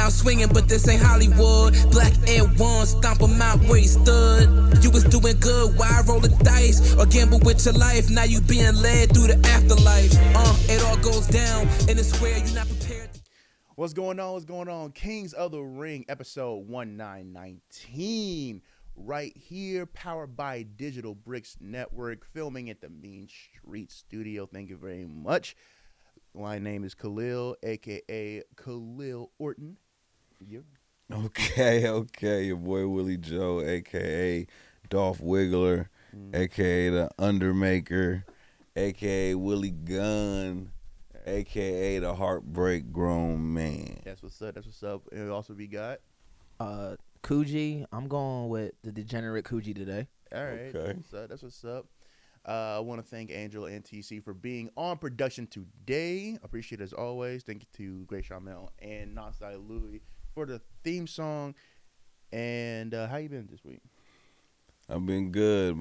around swinging, but this ain't Hollywood. Black Air One, stomp him out where he stood. You was doing good, why roll the dice? Or gamble with your life, now you being led through the afterlife. It all goes down, and it's where you're not prepared. What's going on? What's going on? Kings of the Ring, episode 1919. Right here, powered by Digital Bricks Network, filming at the Mean Street Studio. Thank you very much. My name is Khalil, a.k.a. Khalil Orton. You? Okay. Your boy Willie Joe, a.k.a. Dolph Wiggler, a.k.a. The Undermaker, a.k.a. Willie Gunn, a.k.a. The Heartbreak Grown Man. That's what's up. And also we got... Coogee. I'm going with the degenerate Coogee today. All right. Okay. That's what's up. I want to thank Angel and TC for being on production today. Appreciate it as always. Thank you to Grace Chamel and Nonstai Louie for the theme song. And how you been this week? I've been good.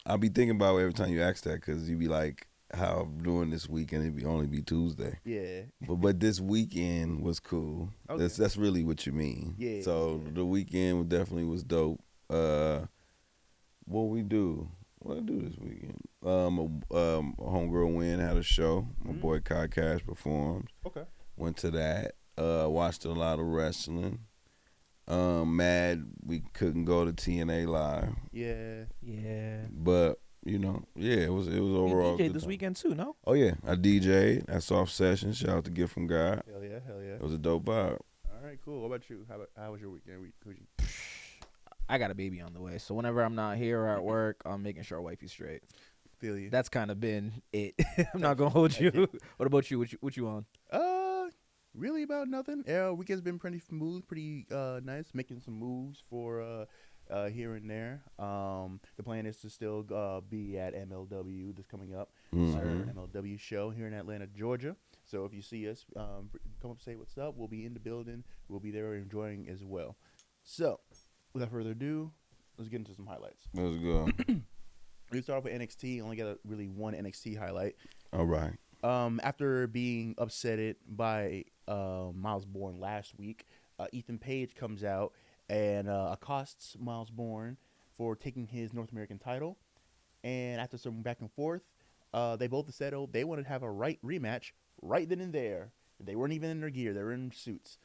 I'll be thinking about it every time you ask that because you be like, how I'm doing this weekend, it'd only be Tuesday. Yeah. But this weekend was cool. Okay. That's really what you mean. Yeah. So the weekend definitely was dope. What I do this weekend? A homegirl win, had a show. My boy Kai Cash performed. Okay. Went to that. Watched a lot of wrestling. Mad we couldn't go to TNA live. Yeah. But it was overall. You DJ'd this weekend too, no? Oh yeah, I DJ'd. That's off session. Shout out to Gift from God. Hell yeah. It was a dope vibe. All right, cool. What about you? How was your weekend? I got a baby on the way, so whenever I'm not here or at work, I'm making sure wifey's straight. Feel you. That's kind of been it. I'm not gonna hold you. What about you? What you on? Really about nothing. Yeah, weekend's been pretty smooth, pretty nice. Making some moves for here and there. The plan is to still be at MLW this coming up. Our MLW show here in Atlanta, Georgia. So if you see us, come up, say what's up. We'll be in the building. We'll be there enjoying as well. So without further ado, let's get into some highlights. Let's go. We start off with NXT. Only got really one NXT highlight. All right. After being upsetted by Miles Bourne last week, Ethan Page comes out and accosts Miles Bourne for taking his North American title. And after some back and forth, they both settled they wanted to have a rematch right then and there. They weren't even in their gear. They were in suits.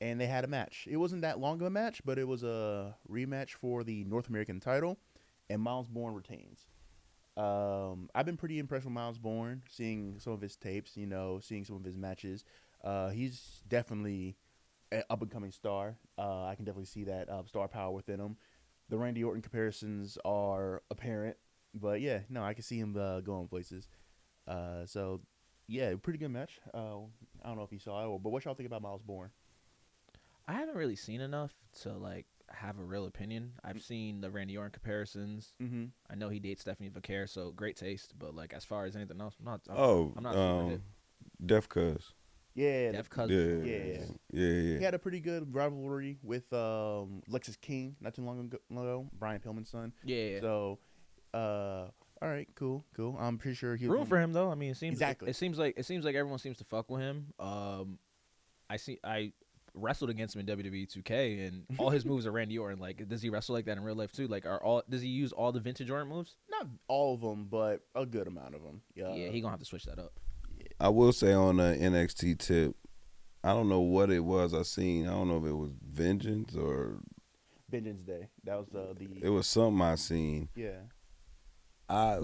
And they had a match. It wasn't that long of a match, but it was a rematch for the North American title. And Miles Bourne retains. I've been pretty impressed with Miles Bourne, seeing some of his tapes, seeing some of his matches. He's definitely an up-and-coming star. I can definitely see that star power within him. The Randy Orton comparisons are apparent. But, yeah, no, I can see him going places. So, yeah, pretty good match. I don't know if you saw it, but what y'all think about Miles Bourne? I haven't really seen enough to have a real opinion. I've seen the Randy Orton comparisons. Mm-hmm. I know he dates Stephanie Vaquer, so great taste. But as far as anything else, I'm not super hip. Def Cuz. Yeah. Def Cuz. Yeah. He had a pretty good rivalry with Lexus King not too long ago, Brian Pillman's son. Yeah. So, all right, cool. I'm pretty sure he'll room for him though. I mean, it seems exactly. It seems like everyone seems to fuck with him. I wrestled against him in WWE 2K, and all his moves are Randy Orton. Does he wrestle like that in real life too? Does he use all the vintage Orton moves? Not all of them, but a good amount of them. Yeah, he gonna have to switch that up. Yeah. I will say on the NXT tip, I don't know what it was I seen. I don't know if it was Vengeance or Vengeance Day. That was It was something I seen. Yeah. I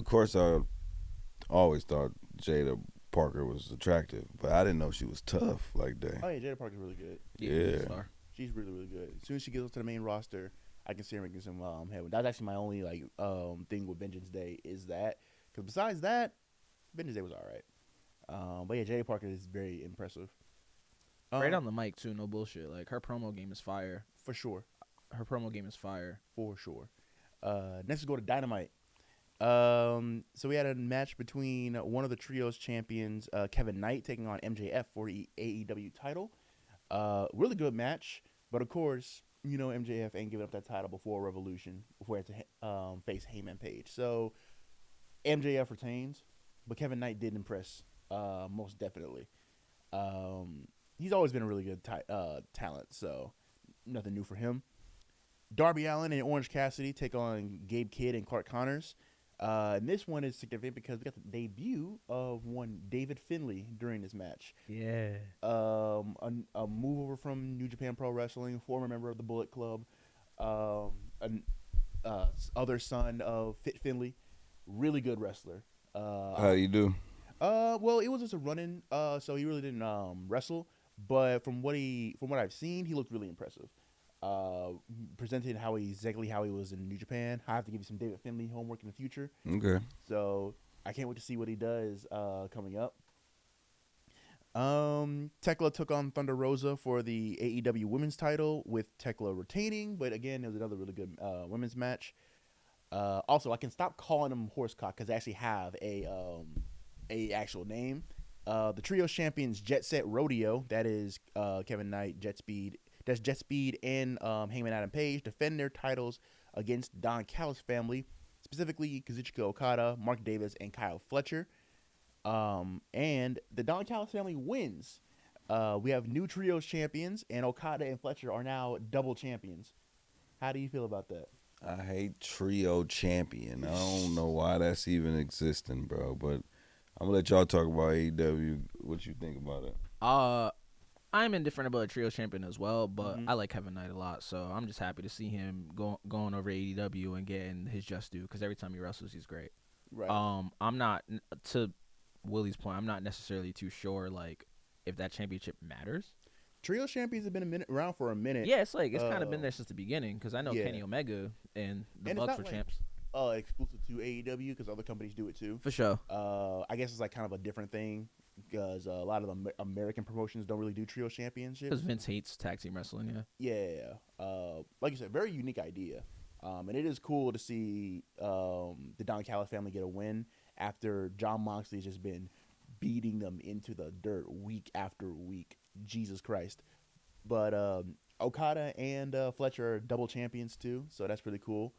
always thought Jada Parker was attractive, but I didn't know she was tough like that. Oh yeah, Jada Parker's really good. Yeah. She's really, really good. As soon as she gets to the main roster, I can see her making some headway. That's actually my only thing with Vengeance Day is that. Because besides that, Vengeance Day was all right. But yeah, Jada Parker is very impressive. Right on the mic too, no bullshit. Her promo game is fire. For sure. Her promo game is fire. For sure. Next, we go to Dynamite. So we had a match between one of the trios champions, Kevin Knight, taking on MJF for the AEW title. Really good match, but of course, MJF ain't giving up that title before Revolution, before he had to face Heyman Page. So MJF retains, but Kevin Knight did impress, most definitely. he's always been a really good talent, so nothing new for him. Darby Allin and Orange Cassidy take on Gabe Kidd and Clark Connors. And this one is significant because we got the debut of one David Finlay during this match. Yeah. A move over from New Japan Pro Wrestling, former member of the Bullet Club, other son of Fit Finlay, really good wrestler. How you do? Well, it was just a run-in, so he really didn't wrestle. But from what I've seen, he looked really impressive. Presented exactly how he was in New Japan. I have to give you some David Finlay homework in the future. Okay. So I can't wait to see what he does coming up. Tekla took on Thunder Rosa for the AEW Women's title, with Tekla retaining. But again, it was another really good women's match. Also, I can stop calling them horsecock because they actually have a actual name. The Trios champions Jet Set Rodeo, that is Kevin Knight, Jet Speed, and Hangman Adam Page, defend their titles against Don Callis family, specifically Kazuchika Okada, Mark Davis, and Kyle Fletcher. And the Don Callis family wins. We have new Trios champions, and Okada and Fletcher are now double champions. How do you feel about that? I hate trio champion. I don't know why that's even existing, bro. But I'm gonna let y'all talk about AEW. What you think about it? I'm indifferent about a trio champion as well, but I like Kevin Knight a lot, so I'm just happy to see him going over AEW and getting his just due, because every time he wrestles, he's great. Right. I'm not, to Willie's point, I'm not necessarily too sure like if that championship matters. Trio champions have been around for a minute. Yeah, it's kind of been there since the beginning, because I know yeah. Kenny Omega and the And Bucks were champs. Exclusive to AEW, because other companies do it too. For sure. I guess it's like kind of a different thing, because a lot of the American promotions don't really do trio championships. Because Vince hates tag team wrestling, yeah. Yeah. Like you said, very unique idea. And it is cool to see the Don Callis family get a win after Jon Moxley's just been beating them into the dirt week after week. Jesus Christ. But Okada and Fletcher are double champions too, so that's pretty cool.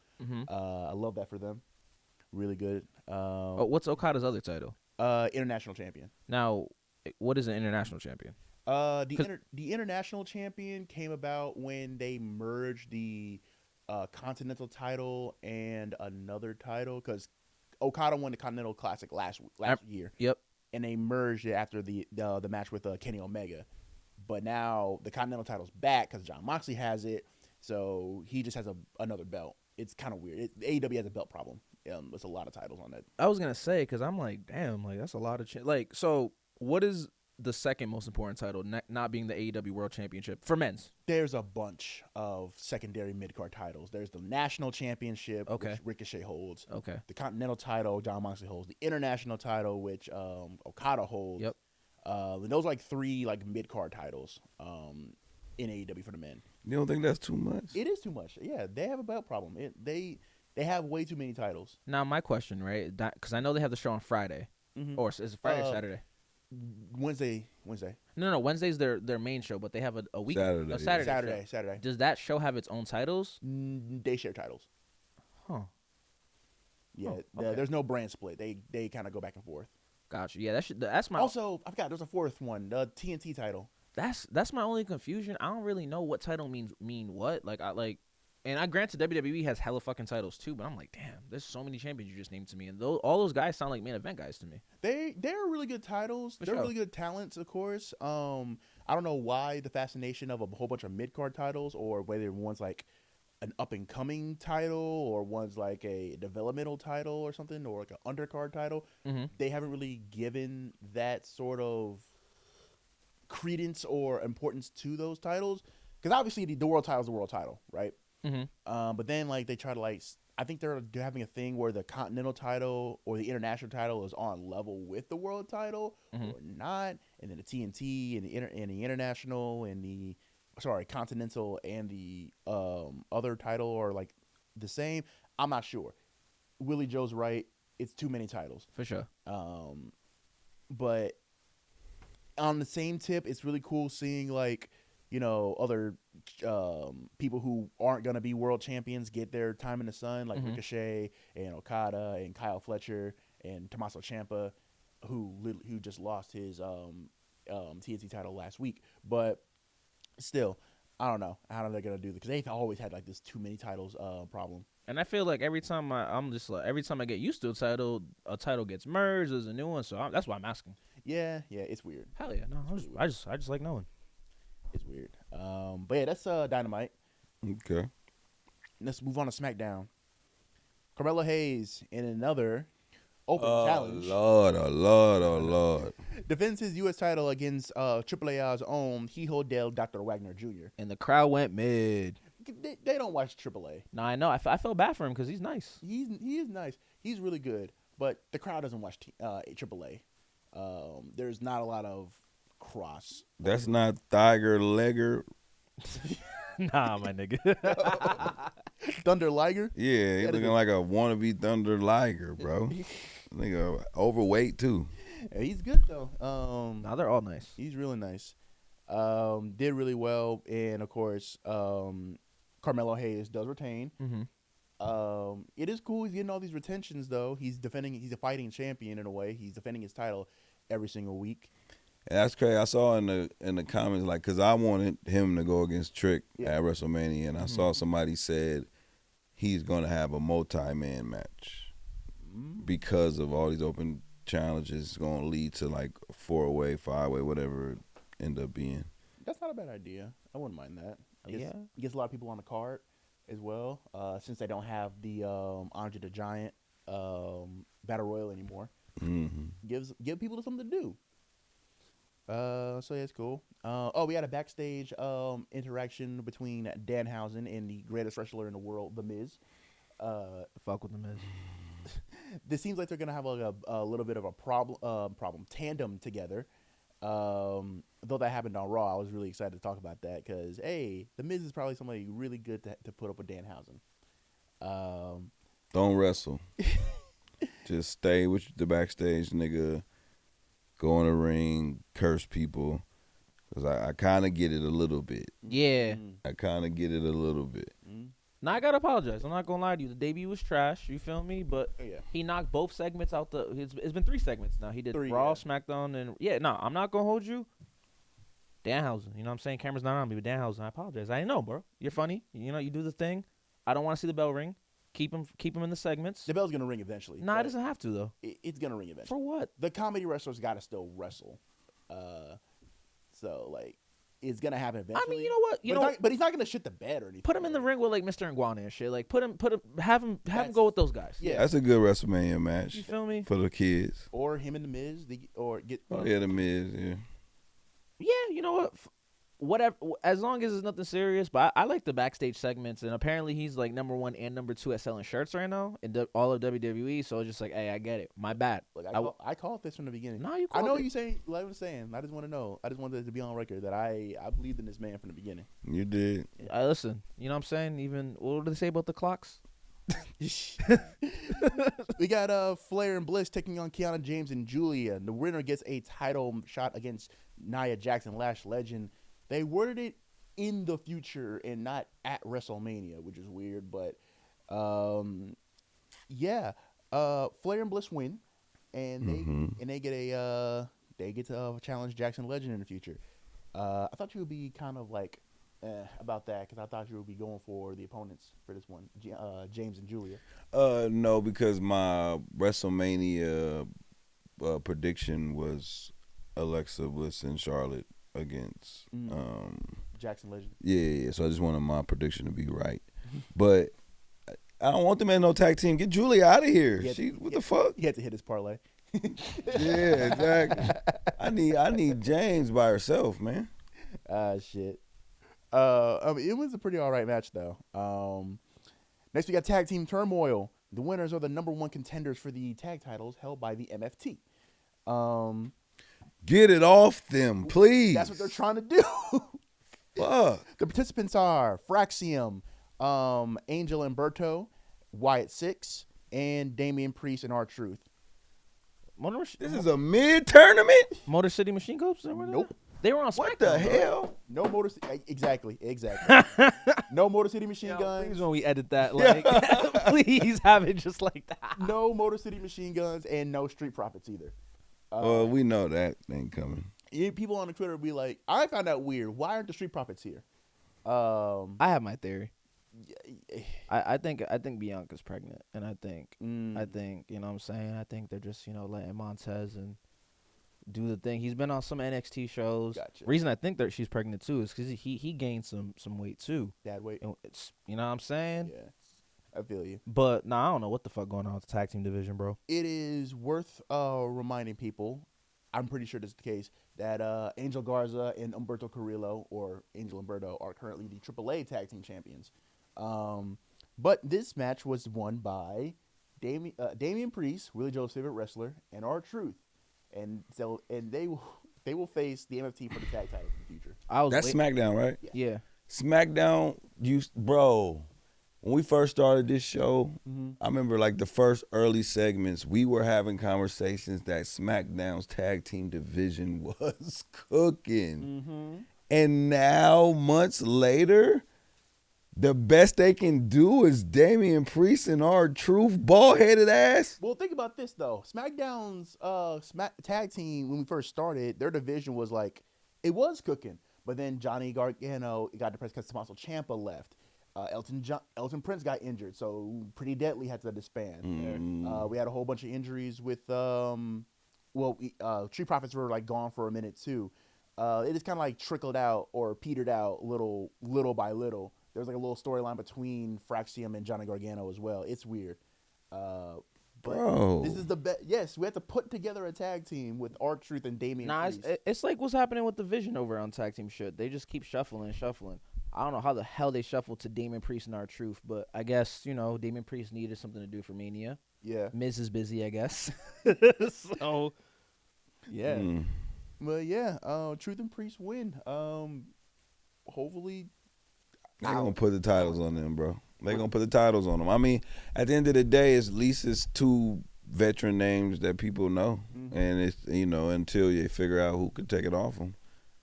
I love that for them. Really good. What's Okada's other title? International champion. Now, what is an international champion? The international champion came about when they merged the Continental title and another title, because Okada won the Continental Classic last year. Yep. And they merged it after the match with Kenny Omega. But now the Continental title's back because Jon Moxley has it, so he just has another belt. It's kind of weird. AEW has a belt problem. There's a lot of titles on that. I was gonna say, because I'm like, damn, like that's a lot of so what is the second most important title, not being the AEW World Championship for men's? There's a bunch of secondary mid-card titles. There's the National Championship, which Ricochet holds. Okay. The Continental title, Jon Moxley holds. The International title, which Okada holds. Yep. And those are like three like mid-card titles in AEW for the men. You don't think that's too much? It is too much. Yeah, they have a belt problem. They have way too many titles. Now, my question, right? Because I know they have the show on Friday, or is it Friday or Saturday? Wednesday. No. Wednesday's their main show, but they have a week. Saturday. Saturday. Does that show have its own titles? They share titles. Huh. Yeah. okay. There's no brand split. They kind of go back and forth. Gotcha. Yeah, that's my. Also, I forgot there's a fourth one, the TNT title. That's my only confusion. I don't really know what title mean what. And I granted WWE has hella fucking titles too, but I'm like, damn, there's so many champions you just named to me, and all those guys sound like main event guys to me. They're really good titles. They're really good talents, of course. I don't know why the fascination of a whole bunch of mid card titles, or whether one's like an up and coming title, or one's like a developmental title or something, or like an undercard title. They haven't really given that sort of credence or importance to those titles, because obviously the world title is the world title, right? But then like they try to I think they're having a thing where the Continental title or the International title is on level with the world title or not, and then the TNT and the International and the Continental and the other title are like the same. I'm not sure. Willie Joe's right. It's too many titles for sure. But on the same tip, it's really cool seeing other people who aren't going to be world champions get their time in the sun, like Ricochet and Okada and Kyle Fletcher and Tommaso Ciampa, who just lost his TNT title last week. But still, I don't know how they're gonna do this because they've always had like this too many titles problem. And I feel like every time every time I get used to a title gets merged. There's a new one, so that's why I'm asking. Yeah, it's weird. Hell yeah, no, I just like knowing. It's weird. But yeah, that's Dynamite. Okay. Let's move on to SmackDown. Carmelo Hayes in another open challenge. Oh Lord. Defends his U.S. title against AAA's own Hijo del Dr. Wagner Jr. And the crowd went mid. They don't watch AAA. No, I know. I felt bad for him because he's nice. He is nice. He's really good, but the crowd doesn't watch AAA. There's not a lot of cross. That's not Tiger Legger. Nah, my nigga. Thunder Liger? Yeah, he's looking like a wannabe Thunder Liger, bro. Nigga, overweight too. Yeah, he's good though. Nah, they're all nice. He's really nice. Did really well, and of course, Carmelo Hayes does retain. Mm-hmm. It is cool. He's getting all these retentions though. He's a fighting champion in a way. He's defending his title every single week. And that's crazy. I saw in the comments, like, because I wanted him to go against Trick at WrestleMania, and I saw somebody said he's going to have a multi-man match because of all these open challenges. It's going to lead to, like, 4-way, 5-way, whatever it end up being. That's not a bad idea. I wouldn't mind that. Yeah. It gets a lot of people on the card as well, since they don't have the Andre the Giant Battle Royal anymore. Mm-hmm. Give people something to do. So yeah, it's cool. We had a backstage interaction between Danhausen and the greatest wrestler in the world, The Miz. Fuck with The Miz. This seems like they're gonna have like a little bit of a problem tandem together. Though that happened on Raw, I was really excited to talk about that because The Miz is probably somebody really good to put up with Danhausen. Don't wrestle. Just stay with the backstage, nigga. Go in the ring, curse people. Because I kind of get it a little bit. Yeah. I kind of get it a little bit. Now I gotta apologize. I'm not gonna lie to you. The debut was trash. You feel me? But he knocked both segments out the. It's been 3 segments now. He did Raw, SmackDown, and I'm not gonna hold you. Danhausen, you know what I'm saying? Camera's not on me, but Danhausen, I apologize. I didn't know, bro. You're funny. You know, you do the thing. I don't want to see the bell ring. Keep him in the segments. The bell's gonna ring eventually. Nah, it doesn't have to though. It's gonna ring eventually. For what? The comedy wrestlers gotta still wrestle. So like, it's gonna happen eventually. I mean, you know what? But he's not gonna shit the bed or anything. Put him in the ring with like Mr. Iguana and shit. Like have him go with those guys. Yeah, that's a good WrestleMania match. You feel me? For the kids. Or him and the Miz. The Miz. Yeah. Yeah, you know what? Whatever, as long as it's nothing serious. But I like the backstage segments, and apparently he's like number 1 and number 2 at selling shirts right now in all of WWE. So it's just like, hey, I get it. My bad. Look, I called this from the beginning. No, you. I know you saying. Like I was saying. I just want to know. I just wanted to be on record that I believed in this man from the beginning. You did. I listen. You know what I'm saying? Even what do they say about the clocks? We got Flair and Bliss taking on Kiana James and Julia. The winner gets a title shot against Nia Jackson, Lash Legend. They worded it in the future and not at WrestleMania, which is weird. But Flair and Bliss win, and they get to challenge Jackson Legend in the future. I thought you would be kind of like about that because I thought you would be going for the opponents for this one, James and Julia. No, because my WrestleMania prediction was Alexa Bliss and Charlotte against Jackson Legend. Yeah. So I just wanted my prediction to be right, but I don't want them in no tag team. Get Julia out of here. What the fuck? He had to hit his parlay. Yeah, exactly. I need James by herself, man. Shit. It was a pretty all right match though. Next we got tag team turmoil. The winners are the number 1 contenders for the tag titles held by the MFT. Get it off them, please. That's what they're trying to do. Fuck. The participants are Fraxium, Angel Umberto, Wyatt Six, and Damian Priest and R-Truth. This is a mid-tournament? Motor City Machine Corps? Nope. They were on SmackDown. What the hell? No Motor City. Exactly. No Motor City Machine Guns. Please when we edit that, like, please have it just like that. No Motor City Machine Guns and no Street Profits either. We know that ain't coming. People on the Twitter be like, I found out weird. Why aren't the Street Profits here? I have my theory. I think Bianca's pregnant, and I think you know what I'm saying. I think they're just letting Montez and do the thing. He's been on some NXT shows. Gotcha. Reason I think that she's pregnant too is because he gained some weight too. Dad weight. And it's you know what I'm saying. Yeah, I feel you. But I don't know what the fuck going on with the tag team division, bro. It is worth reminding people. I'm pretty sure this is the case that Angel Garza and Humberto Carrillo, or Angel Humberto, are currently the AAA tag team champions. But this match was won by Damian Priest, Willie Joe's favorite wrestler, and R-Truth, and they will face the MFT for the tag titles in the future. That's SmackDown, right? Yeah. SmackDown, bro. When we first started this show, I remember like the first early segments, we were having conversations that SmackDown's tag team division was cooking. And now, months later, the best they can do is Damian Priest and R-Truth, bald-headed ass. Well, think about this, though. SmackDown's tag team, when we first started, their division was like, it was cooking. But then Johnny Gargano got depressed because Tommaso Ciampa left. Elton Prince got injured, so Pretty Deadly had to disband. We had a whole bunch of injuries with, Street Profits were like gone for a minute too. It just kind of like trickled out or petered out little by little. There was like a little storyline between Fraxium and Johnny Gargano as well. It's weird. But Bro. this is the best. Yes, we had to put together a tag team with R-Truth and Damian Priest. It's like what's happening with the Vision over on tag team shit. They just keep shuffling. I don't know how the hell they shuffled to Damian Priest and R-Truth, but I guess, Damian Priest needed something to do for Mania. Yeah. Miz is busy, I guess. So, yeah. But yeah, Truth and Priest win. Hopefully. They're going to put the titles on them, bro. They're going to put the titles on them. I mean, at the end of the day, at least it's two veteran names that people know. And it's, until you figure out who could take it off them.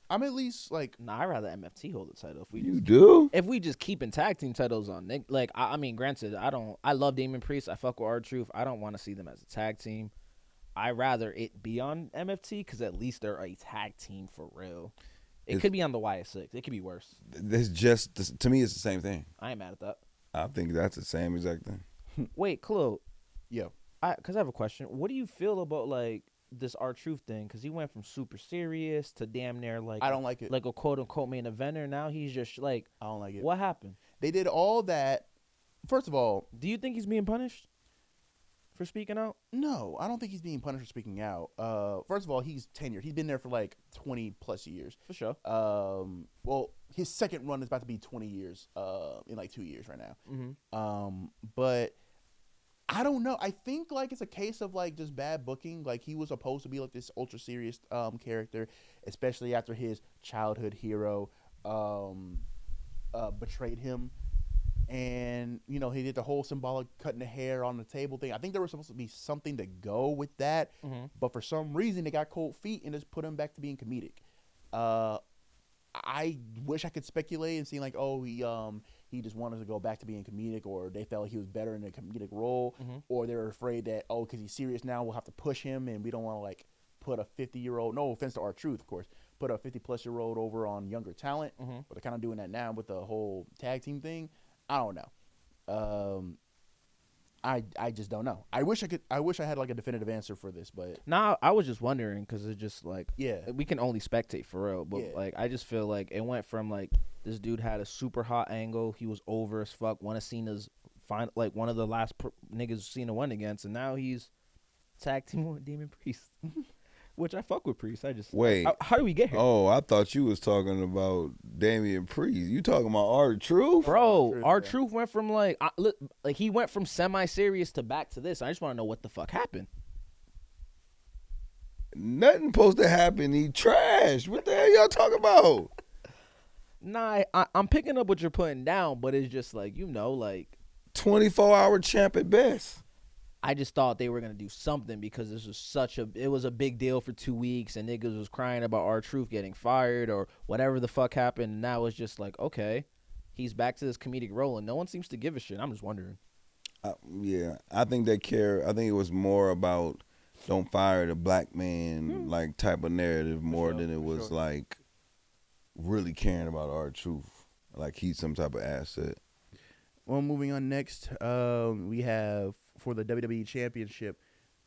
I'm at least like. Nah, I'd rather MFT hold the title. If we just keeping tag team titles on, like I mean, granted, I love Damian Priest. I fuck with R-Truth. I don't want to see them as a tag team. I rather it be on MFT because at least they're a tag team for real. It could be on the YS6. It could be worse. It's just to me, it's the same thing. I ain't mad at that. I think that's the same exact thing. Wait, Chloe. Yeah. Because I have a question. What do you feel about like this R-Truth thing? Because he went from super serious to damn near like I don't like it. Like a quote unquote main eventer. Now he's just like I don't like it. What happened? They did all that. First of all, do you think he's being punished for speaking out? No, I don't think he's being punished for speaking out. First of all, he's tenured. He's been there for like 20 plus years. For sure. Well, his second run is about to be 20 years. In like 2 years right now. But I don't know. I think like it's a case of like just bad booking. Like he was supposed to be like this ultra serious character, especially after his childhood hero betrayed him. And, he did the whole symbolic cutting the hair on the table thing. I think there was supposed to be something to go with that. But for some reason, they got cold feet and just put him back to being comedic. I wish I could speculate and see like, he just wanted to go back to being comedic, or they felt he was better in a comedic role, or they were afraid that, because he's serious now, we'll have to push him, and we don't want to like put a 50-year-old, no offense to R-Truth, of course, put a 50-plus-year-old over on younger talent. But they're kind of doing that now with the whole tag team thing. I don't know. I just don't know. I wish I had like a definitive answer for this, but nah, I was just wondering because it's just like we can only spectate for real, but like I just feel like it went from like this dude had a super hot angle, he was over as fuck, one of Cena's like one of the last niggas Cena won against, and now he's tag team with Damian Priest. Which I fuck with Priest. I just wait. How do we get here? Oh, I thought you was talking about Damian Priest. You talking about R-Truth? Bro, R-Truth went from like he went from semi-serious to back to this. I just want to know what the fuck happened. Nothing supposed to happen. He trashed. What the hell y'all talking about? Nah, I'm picking up what you're putting down, but it's just like 24-hour champ at best. I just thought they were gonna do something because this was it was a big deal for 2 weeks, and niggas was crying about R-Truth getting fired or whatever the fuck happened. And now it's just like, okay, he's back to this comedic role, and no one seems to give a shit. I'm just wondering. Yeah, I think they care. I think it was more about don't fire the black man like type of narrative more than it was like really caring about our truth. Like he's some type of asset. Well, moving on next, we have for the WWE Championship,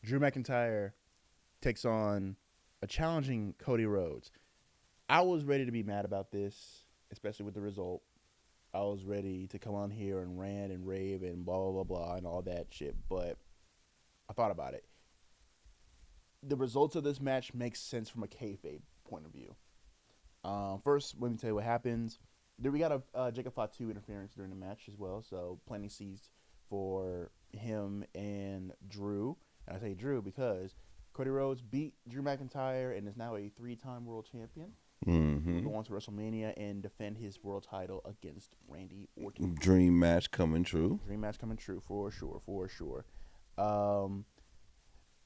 Drew McIntyre takes on a challenging Cody Rhodes. I was ready to be mad about this, especially with the result. I was ready to come on here and rant and rave and blah, blah, blah, blah, and all that shit, but I thought about it. The results of this match make sense from a kayfabe point of view. First, let me tell you what happens. Then we got a Jacob Fatu interference during the match as well, so planting seeds for him and Drew. And I say Drew because Cody Rhodes beat Drew McIntyre and is now a 3-time world champion. Mm-hmm. Go on to WrestleMania and defend his world title against Randy Orton. Dream match coming true. Dream match coming true for sure.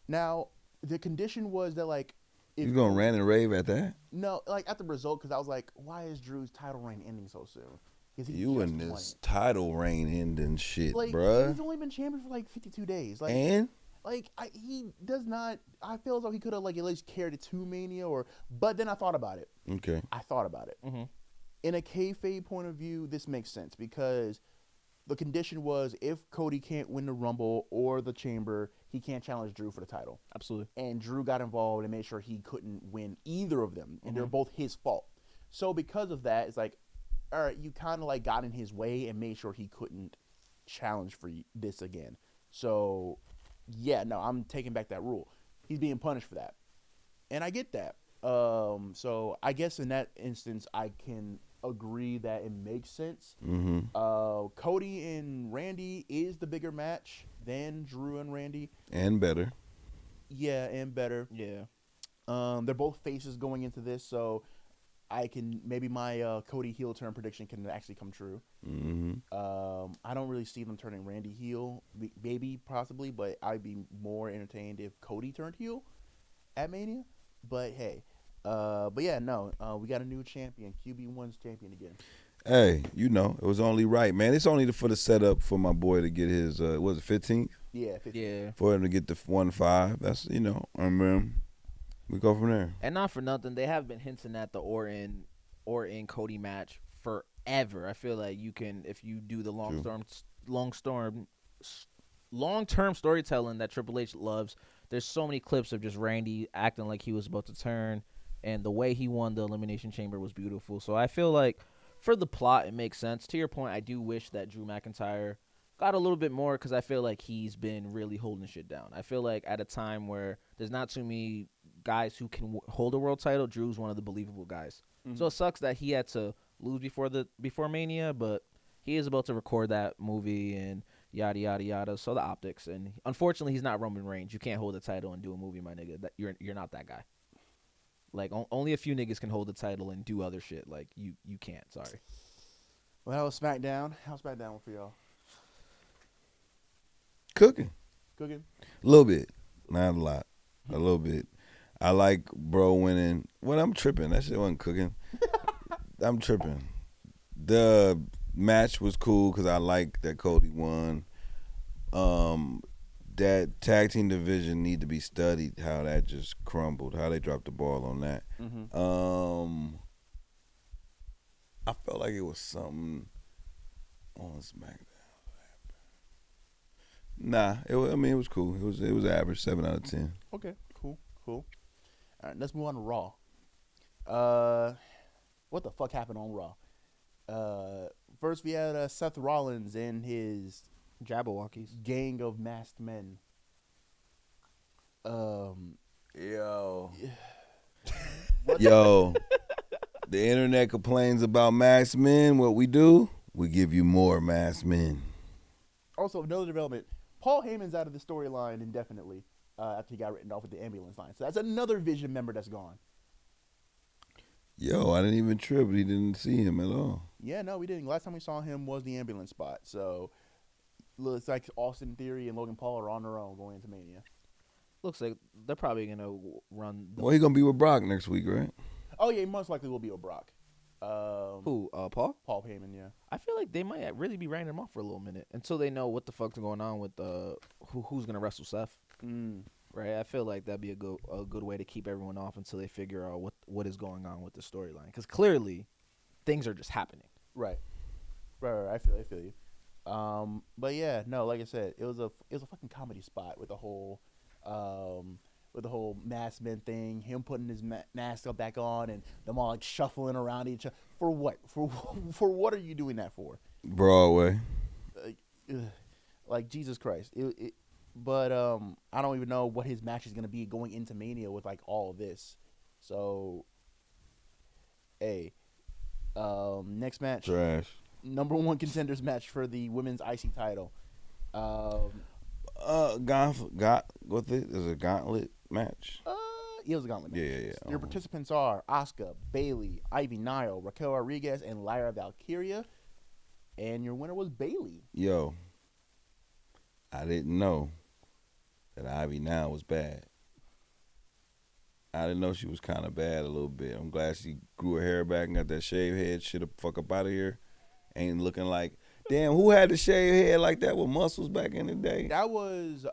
Now, the condition was that, like, if You gonna rant and rave at that? No, like, at the result, because I was like, why is Drew's title reign ending so soon? You and this title reign ending shit, like, bruh. He's only been champion for, like, 52 days. Like, And? He does not, I feel as though he could have, like, at least carried it to Mania, but then I thought about it. Okay. Mm-hmm. In a kayfabe point of view, this makes sense, because the condition was if Cody can't win the Rumble or the Chamber, he can't challenge Drew for the title. Absolutely. And Drew got involved and made sure he couldn't win either of them, and they're both his fault. So because of that, it's like, all right, you kind of like got in his way and made sure he couldn't challenge for this again. So, yeah, no, I'm taking back that rule. He's being punished for that, and I get that. So I guess in that instance, I can agree that it makes sense. Mm-hmm. Cody and Randy is the bigger match than Drew and Randy. And better. Yeah, and better. Yeah. They're both faces going into this, so I can maybe my Cody heel turn prediction can actually come true. Mm-hmm. I don't really see them turning Randy heel, maybe possibly, but I'd be more entertained if Cody turned heel at Mania. But hey, but yeah, no, we got a new champion. QB1's champion again. Hey, it was only right, man. It's only for the setup for my boy to get his, was it 15th? Yeah, 15. Yeah. For him to get the 1-5. That's, we go from there. And not for nothing, they have been hinting at the Orton Cody match forever. I feel like you can, if you do the long-term storytelling that Triple H loves. There's so many clips of just Randy acting like he was about to turn, and the way he won the Elimination Chamber was beautiful. So I feel like for the plot, it makes sense. To your point, I do wish that Drew McIntyre got a little bit more because I feel like he's been really holding shit down. I feel like at a time where there's not too many guys who can hold a world title, Drew's one of the believable guys. Mm-hmm. So it sucks that he had to lose before Mania, but he is about to record that movie and yada yada yada. So the optics, and unfortunately, he's not Roman Reigns. You can't hold a title and do a movie, my nigga. You're not that guy. Like only a few niggas can hold the title and do other shit. Like you can't. Sorry. Well, that was SmackDown. How's SmackDown for y'all? Cooking. A little bit, not a lot. A little bit. I like bro winning. Well, I'm tripping. That shit wasn't cooking. I'm tripping. The match was cool because I like that Cody won. That tag team division need to be studied, how that just crumbled, how they dropped the ball on that. Mm-hmm. I felt like it was something on SmackDown. Nah, it was cool. It was average, 7 out of 10. Okay, cool. All right, let's move on to Raw. What the fuck happened on Raw? First, we had Seth Rollins and his Jabbawockeez gang of masked men. Yo, the internet complains about masked men. What we do, we give you more masked men. Also, another development. Paul Heyman's out of the storyline indefinitely after he got written off with the ambulance line. So that's another Vision member that's gone. Yo, I didn't even trip. We didn't see him at all. Yeah, no, we didn't. Last time we saw him was the ambulance spot. So looks like Austin Theory and Logan Paul are on their own going into Mania. Looks like they're probably gonna run. Well, he's gonna be with Brock next week, right? Oh yeah, he most likely will be with Brock. Who? Paul? Paul Heyman, yeah. I feel like they might really be writing him off for a little minute until they know what the fuck's going on with who's gonna wrestle Seth. Right, I feel like that'd be a good way to keep everyone off until they figure out what is going on with the storyline. Because clearly, things are just happening. Right. I feel you. But yeah, no, like I said, it was a fucking comedy spot with the whole masked men thing. Him putting his mask back on and them all like shuffling around each other. For what? For what are you doing that for? Broadway. Like Jesus Christ. But I don't even know what his match is gonna be going into Mania with like all of this. So, hey, next match, Trash. number 1 contenders match for the women's IC title. With it is a gauntlet match. It was a gauntlet match. Yeah. Your participants are Asuka, Bayley, Ivy Nile, Raquel Rodriguez, and Lyra Valkyria. And your winner was Bayley. Yo, I didn't know that Ivy Nile was bad. I didn't know she was kind of bad a little bit. I'm glad she grew her hair back and got that shaved head. Shit, fuck up out of here. Ain't looking like, damn, who had the shaved head like that with muscles back in the day? That was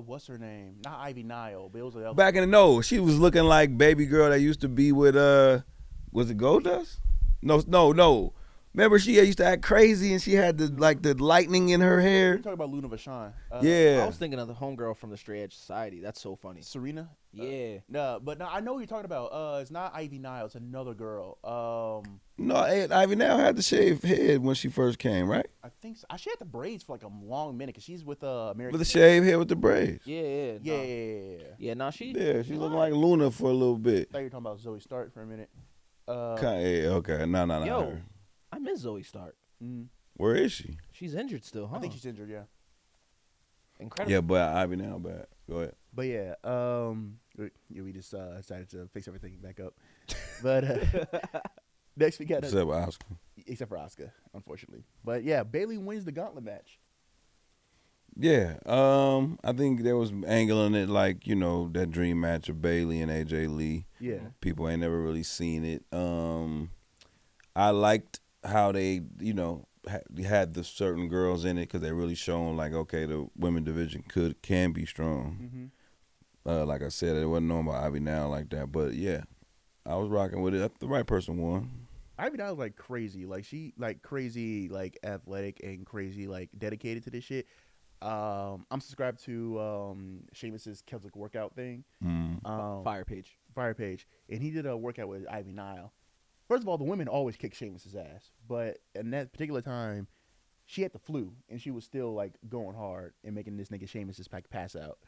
what's her name? Not Ivy Nile, but it was Back in the no, she was looking like baby girl that used to be with was it Goldust? No. Remember she used to act crazy and she had the lightning in her hair. You're talking about Luna Vachon. Yeah. I was thinking of the homegirl from the Straight Edge Society. That's so funny. Serena. Yeah. No, but no, I know what you're talking about. It's not Ivy Nile. It's another girl. No, Ivy Nile had the shaved head when she first came, right? I think so. She had the braids for like a long minute because she's with American. With the shaved head with the braids. Yeah. Yeah. Nah, she. Yeah, she looked like Luna for a little bit. I thought you were talking about Zoe Stark for a minute. Okay. No. Yo, her. I miss Zoe Stark. Where is she? She's injured still, huh? I think she's injured. Yeah. Incredible. Yeah, but Ivy Nile bad. Go ahead. But yeah, we just decided to fix everything back up. But next we got Except Oscar. except for Asuka, unfortunately. But yeah, Bayley wins the gauntlet match. Yeah, I think there was angling it like, that dream match of Bayley and AJ Lee. Yeah. People ain't never really seen it. I liked how they, had the certain girls in it because they really shown like, okay, the women division can be strong. Like I said, it wasn't known about Ivy Nile like that, but yeah, I was rocking with it. The right person won. Ivy Nile was like crazy, like she like crazy, like athletic and crazy, like dedicated to this shit. I'm subscribed to Sheamus's Celtic workout thing. Fire page, and he did a workout with Ivy Nile. First of all, the women always kick Sheamus's ass, but in that particular time, she had the flu and she was still like going hard and making this nigga Sheamus just pass out.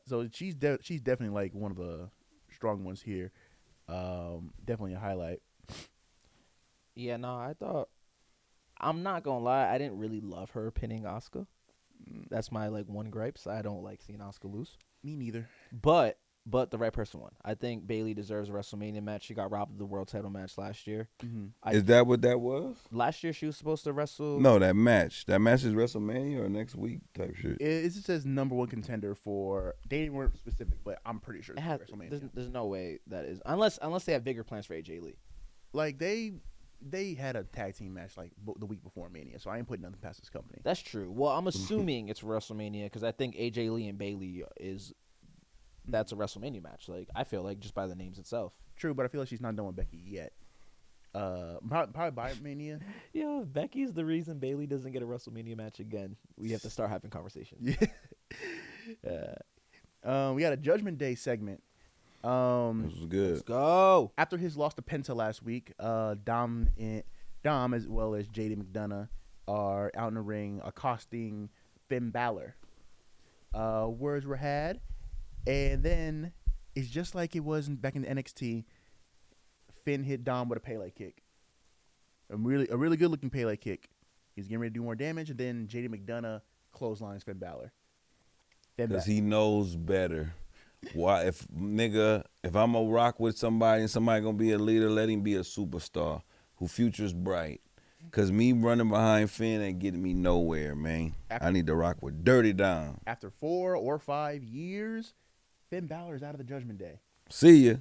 So she's definitely like one of the strong ones here. Definitely a highlight. Yeah, no, I'm not gonna lie, I didn't really love her pinning Asuka. That's my like one gripe. So I don't like seeing Asuka lose. Me neither. But the right person won. I think Bayley deserves a WrestleMania match. She got robbed of the world title match last year. Is that what that was? Last year she was supposed to wrestle. No, that match. That match is WrestleMania or next week type shit. It just says number 1 contender for. They weren't specific, but I'm pretty sure it's WrestleMania. There's no way that is unless they have bigger plans for AJ Lee. Like they had a tag team match like the week before Mania, so I ain't putting nothing past this company. That's true. Well, I'm assuming it's WrestleMania because I think AJ Lee and Bayley that's a WrestleMania match. Like I feel like just by the names itself. True, but I feel like she's not done with Becky yet. Probably by Mania. Yeah, Becky's the reason Bayley doesn't get a WrestleMania match again. We have to start having conversations. Yeah. We got a Judgment Day segment. This was good. Let's go. After his loss to Penta last week, Dom as well as JD McDonough are out in the ring accosting Finn Balor. Words were had, and then it's just like it was back in NXT. Finn hit Dom with a Pele kick, a really good looking Pele kick. He's getting ready to do more damage, and then JD McDonough clotheslines Finn Balor. Because he knows better. Why, if I'm gonna rock with somebody and somebody gonna be a leader, let him be a superstar who future's bright. Cause me running behind Finn ain't getting me nowhere, man. I need to rock with Dirty Dom. After 4 or 5 years, Finn Balor's out of the Judgment Day. See ya.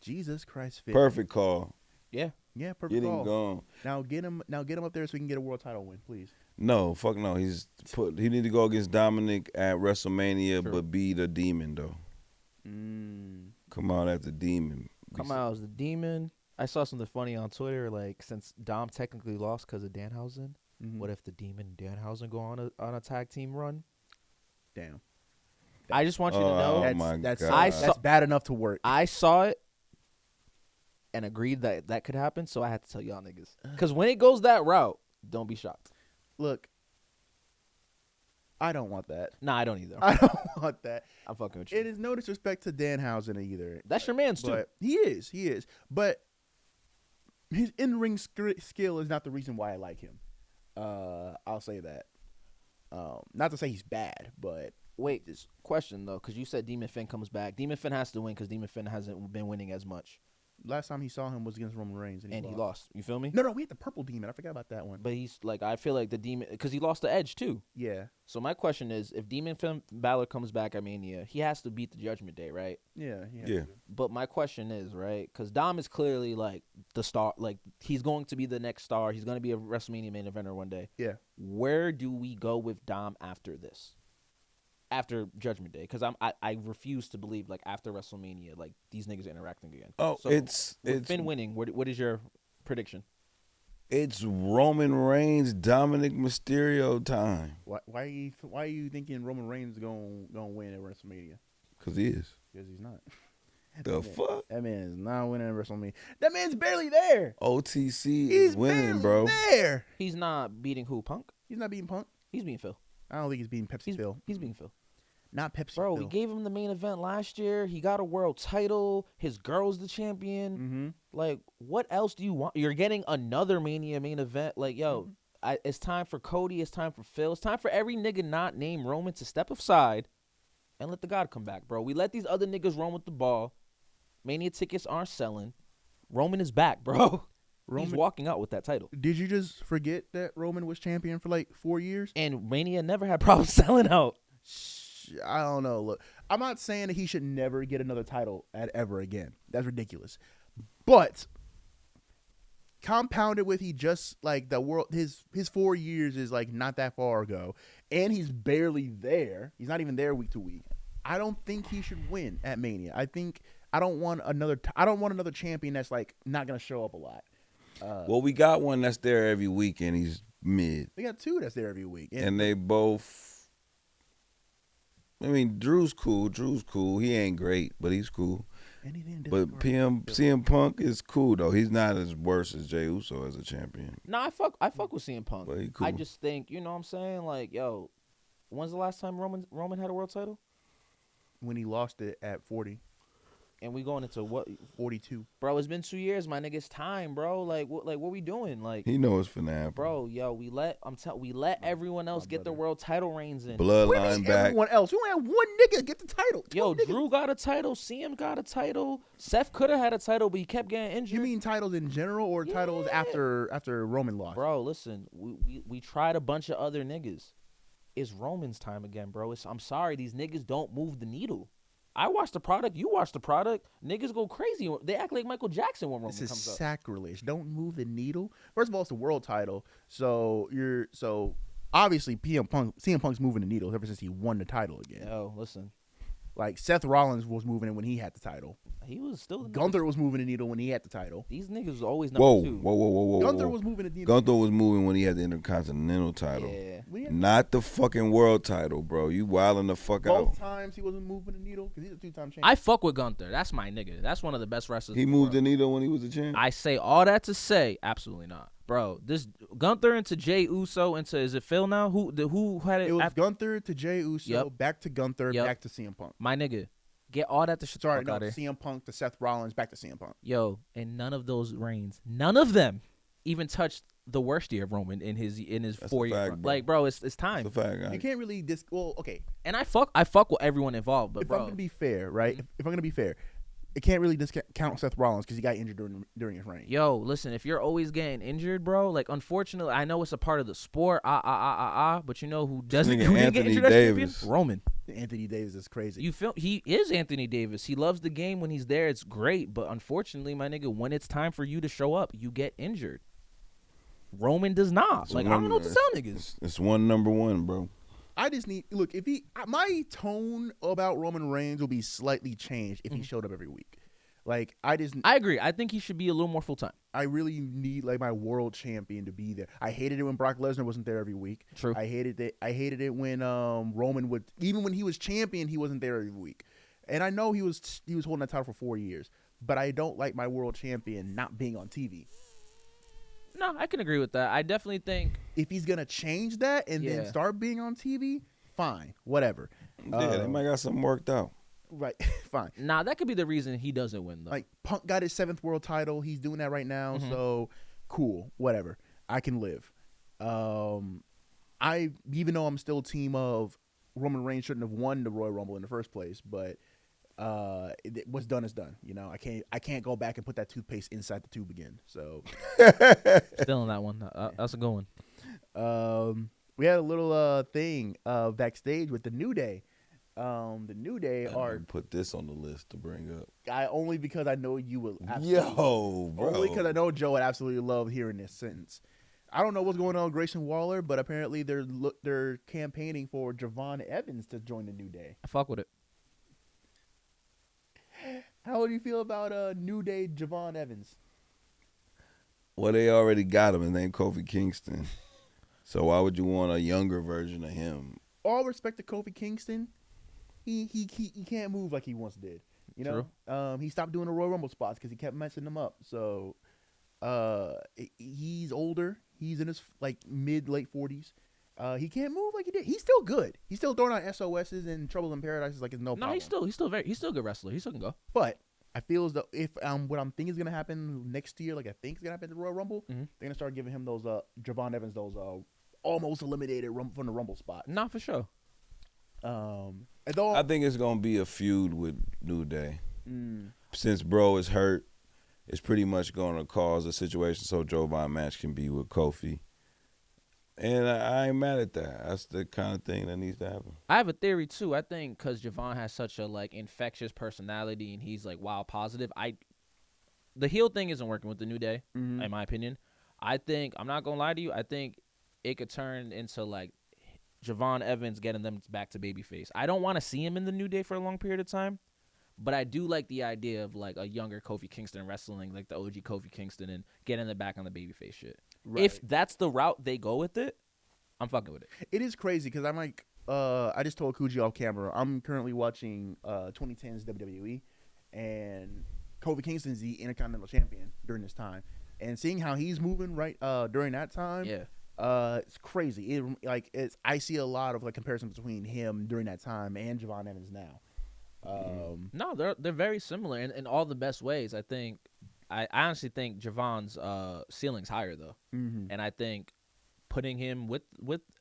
Jesus Christ, Finn. Perfect call. Yeah. Yeah, perfect Get him call. gone. Now get him up there so we can get a world title win, please. No, fuck no. He need to go against Dominic at WrestleMania, but be the Demon though. Come out as the Demon. Come out as the Demon. I saw something funny on Twitter. Like, since Dom technically lost because of Danhausen, what if the Demon and Danhausen go on a tag team run? Damn. I just want you to know that's bad enough to work. I saw it and agreed that could happen, so I had to tell y'all niggas. Because when it goes that route, don't be shocked. Look, I don't want that. Nah, I don't either. I don't want that. I'm fucking with you. It is no disrespect to Danhausen either. That's your man's too. But he is. But his in-ring skill is not the reason why I like him. I'll say that. Not to say he's bad, but wait, this question though, because you said Demon Finn comes back. Demon Finn has to win because Demon Finn hasn't been winning as much. last time he saw him was against Roman Reigns, and he lost. You feel me? No, we had the purple demon. I forgot about that one. But he's like, I feel like the demon, because he lost the Edge too. Yeah. So my question is, if Demon Finn Balor comes back at Mania, he has to beat the Judgment Day, right? Yeah. But my question is, right, because Dom is clearly like the star, like he's going to be the next star. He's going to be a WrestleMania main eventer one day. Yeah. Where do we go with Dom after this? After Judgment Day, because I refuse to believe like after WrestleMania like these niggas are interacting again. Oh, so it's Finn winning. What is your prediction? It's Roman Reigns, Dominic Mysterio time. Why are you thinking Roman Reigns gonna win at WrestleMania? Because he is. Because he's not. The fuck? That man is not winning at WrestleMania. That man's barely there. OTC is winning, bro. There. He's not beating who? Punk? He's not beating Punk. He's beating Phil. I don't think he's beating Pepsi Phil. He's beating Phil. Not Pepsi Bro, Phil. we gave him the main event last year. He got a world title. His girl's the champion. Mm-hmm. Like, what else do you want? You're getting another Mania main event. Like, yo, it's time for Cody. It's time for Phil. It's time for every nigga not named Roman to step aside and let the God come back, bro. We let these other niggas run with the ball. Mania tickets aren't selling. Roman is back, bro. He's walking out with that title. Did you just forget that Roman was champion for like 4 years? And Mania never had problems selling out. I don't know. Look, I'm not saying that he should never get another title ever again. That's ridiculous. But compounded with he just like the world, his 4 years is like not that far ago, and he's barely there. He's not even there week to week. I don't think he should win at Mania. I don't want another champion that's like not gonna show up a lot. Well, we got one that's there every week, and he's mid. We got two that's there every week, and they both. I mean, Drew's cool. He ain't great, but he's cool. But CM Punk is cool though. He's not as worse as Jey Uso as a champion. Nah, I fuck with CM Punk. But he cool. I just think, you know what I'm saying? Like, yo, when's the last time Roman had a world title? When he lost it at 40. And we going into what? 42. Bro, it's been 2 years, my nigga. It's time, bro. Like what we doing? Like he knows it's finna happen. Bro, yo, we let everyone else get the world title reigns in. Bloodline back. Everyone else. We only had one nigga get the title. Yo, Drew got a title. CM got a title. Seth could have had a title, but he kept getting injured. You mean titles in general or titles after Roman lost? Bro, listen, we tried a bunch of other niggas. It's Roman's time again, bro. I'm sorry, these niggas don't move the needle. I watch the product. You watch the product. Niggas go crazy. They act like Michael Jackson when Roman comes up. This is sacrilege. Don't move the needle. First of all, it's the world title. So obviously CM Punk's moving the needle ever since he won the title again. Yo, listen. Like Seth Rollins was moving it when he had the title. He was still Gunther was moving the needle when he had the title. These niggas was always number two. Whoa. Gunther was moving the needle. Gunther was moving when he had the Intercontinental title. Yeah. Not the fucking world title, bro. You wilding the fuck out. Both times he wasn't moving the needle because he's a 2-time champion. I fuck with Gunther. That's my nigga. That's one of the best wrestlers. He moved the needle when he was a champ? I say all that to say, absolutely not. Bro, this Gunther into Jey Uso into, is it Phil now? Who had it? It was Gunther to Jey Uso, back to Gunther, back to CM Punk. My nigga. Get all that shit out of here. CM Punk to Seth Rollins, back to CM Punk. Yo, and none of those reigns, none of them even touched the worst year of Roman in his 4 year run. Like, bro, it's time. That's a fact, you can't really okay. And I fuck with everyone involved, but if I'm gonna be fair, right? If I'm gonna be fair, it can't really discount Seth Rollins because he got injured during his reign. Yo, listen, if you're always getting injured, bro, like unfortunately, I know it's a part of the sport, but you know who doesn't get injured as champion? Roman. Anthony Davis is crazy. You feel he is Anthony Davis. He loves the game when he's there. It's great, but unfortunately, my nigga, when it's time for you to show up, you get injured. Roman does not. It's Like, I don't know what to tell niggas. It's one number one, bro. I just need look. If he, my tone about Roman Reigns will be slightly changed if he showed up every week. Like I agree. I think he should be a little more full time. I really need like my world champion to be there. I hated it when Brock Lesnar wasn't there every week. True. I hated it when Roman would, even when he was champion, he wasn't there every week. And I know he was holding that title for 4 years, but I don't like my world champion not being on TV. No, I can agree with that. I definitely think if he's gonna change that and then start being on TV, fine, whatever. Yeah, they might got something worked out. Right, fine. Nah, that could be the reason he doesn't win, though. Like, Punk got his 7th world title. He's doing that right now, so cool, whatever. I can live. Even though I'm still team of Roman Reigns shouldn't have won the Royal Rumble in the first place, but what's done is done. You know, I can't go back and put that toothpaste inside the tube again. So still in that one. That's a good one. We had a little thing backstage with the New Day. The New Day I put this on the list to bring up. Only because I know you will. Yo, bro. Only because I know Joe would absolutely love hearing this sentence. I don't know what's going on with Grayson Waller, but apparently they're campaigning for Javon Evans to join the New Day. I fuck with it. How do you feel about New Day Javon Evans? Well, they already got him, and named Kofi Kingston. So why would you want a younger version of him? All respect to Kofi Kingston. He can't move like he once did. You know, he stopped doing the Royal Rumble spots because he kept messing them up. So, he's older. He's in his late 40s. He can't move like he did. He's still good. He's still throwing out SOSs and Trouble in Paradise is like it's no problem. No, he's still a good wrestler. He still can go. But I feel as though if what I'm thinking is gonna happen next year, like I think is gonna happen at the Royal Rumble, they're gonna start giving him those Javon Evans those almost eliminated from the Rumble spot. Not for sure. I think it's gonna be a feud with New Day. Since Bro is hurt, it's pretty much gonna cause a situation so Javon match can be with Kofi. And I ain't mad at that. That's the kind of thing that needs to happen. I have a theory too. I think because Javon has such a infectious personality and he's wild positive. The heel thing isn't working with the New Day, in my opinion. I think I'm not gonna lie to you. I think it could turn into Javon Evans getting them back to babyface. I don't want to see him in the New Day for a long period of time, but I do like the idea of a younger Kofi Kingston wrestling the OG Kofi Kingston and getting them back on the babyface shit. Right. If that's the route they go with it, I'm fucking with it. It is crazy because I'm I just told Kuji off camera, I'm currently watching 2010's WWE, and Kofi Kingston's the Intercontinental Champion during this time, and seeing how he's moving during that time, it's crazy. I see a lot of comparisons between him during that time and Javon Evans now. No, they're very similar in all the best ways. I honestly think Javon's ceiling's higher though, and I think putting him with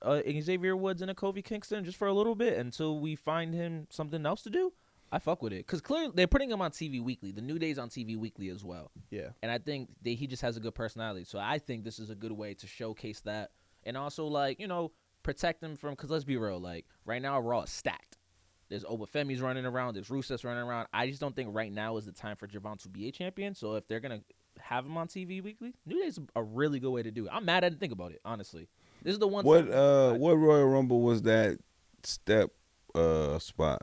Xavier Woods and a Kofi Kingston just for a little bit until we find him something else to do, I fuck with it. Because clearly they're putting him on TV weekly. The New Day's on TV weekly as well. Yeah, and I think he just has a good personality. So I think this is a good way to showcase that, and also protect him from. Because let's be real, right now Raw is stacked. There's Obafemi's running around. There's Rusev's running around. I just don't think right now is the time for Javon to be a champion. So if they're going to have him on TV weekly, New Day's a really good way to do it. I'm mad I didn't think about it, honestly. This is the one. What Royal Rumble was that step spot?